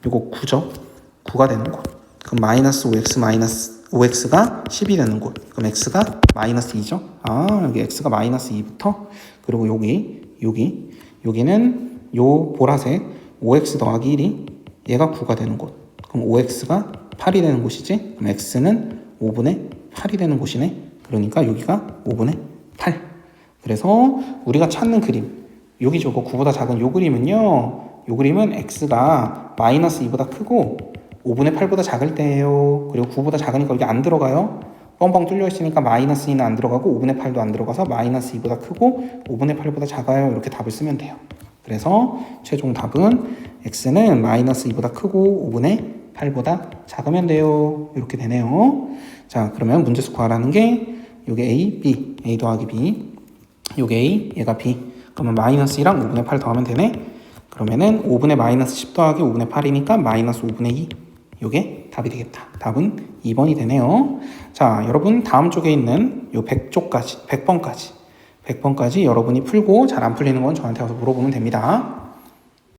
요거 9죠? 9가 되는 곳. 그럼 마이너스 5x 마이너스 5x가 10이 되는 곳. 그럼 x가 마이너스 2죠? 아, 여기 x가 마이너스 2부터 그리고 여기는 요 보라색 5x 더하기 1이 얘가 9가 되는 곳. 그럼 5x가 8이 되는 곳이지? 그럼 x는 5분의 8이 되는 곳이네. 그러니까 여기가 5분의 8. 그래서 우리가 찾는 그림, 여기 저거 9보다 작은 요 그림은요, 요 그림은 x가 마이너스 2보다 크고 5분의 8보다 작을 때예요. 그리고 9보다 작으니까 여기 안 들어가요. 뻥뻥 뚫려 있으니까 마이너스 2는 안 들어가고 5분의 8도 안 들어가서 마이너스 2보다 크고 5분의 8보다 작아요. 이렇게 답을 쓰면 돼요. 그래서 최종 답은 x는 마이너스 2보다 크고 5분의 8보다 작으면 돼요. 이렇게 되네요. 자, 그러면 문제수 구하라는 게 요게 a 더하기 b, 요게 a, 얘가 b. 그러면 마이너스 2랑 5분의 8 더하면 되네. 그러면은 5분의 마이너스 10 더하기 5분의 8이니까 마이너스 5분의 2. 요게 답이 되겠다. 답은 2번이 되네요. 자, 여러분 다음 쪽에 있는 요 100번까지 여러분이 풀고 잘 안 풀리는 건 저한테 와서 물어보면 됩니다.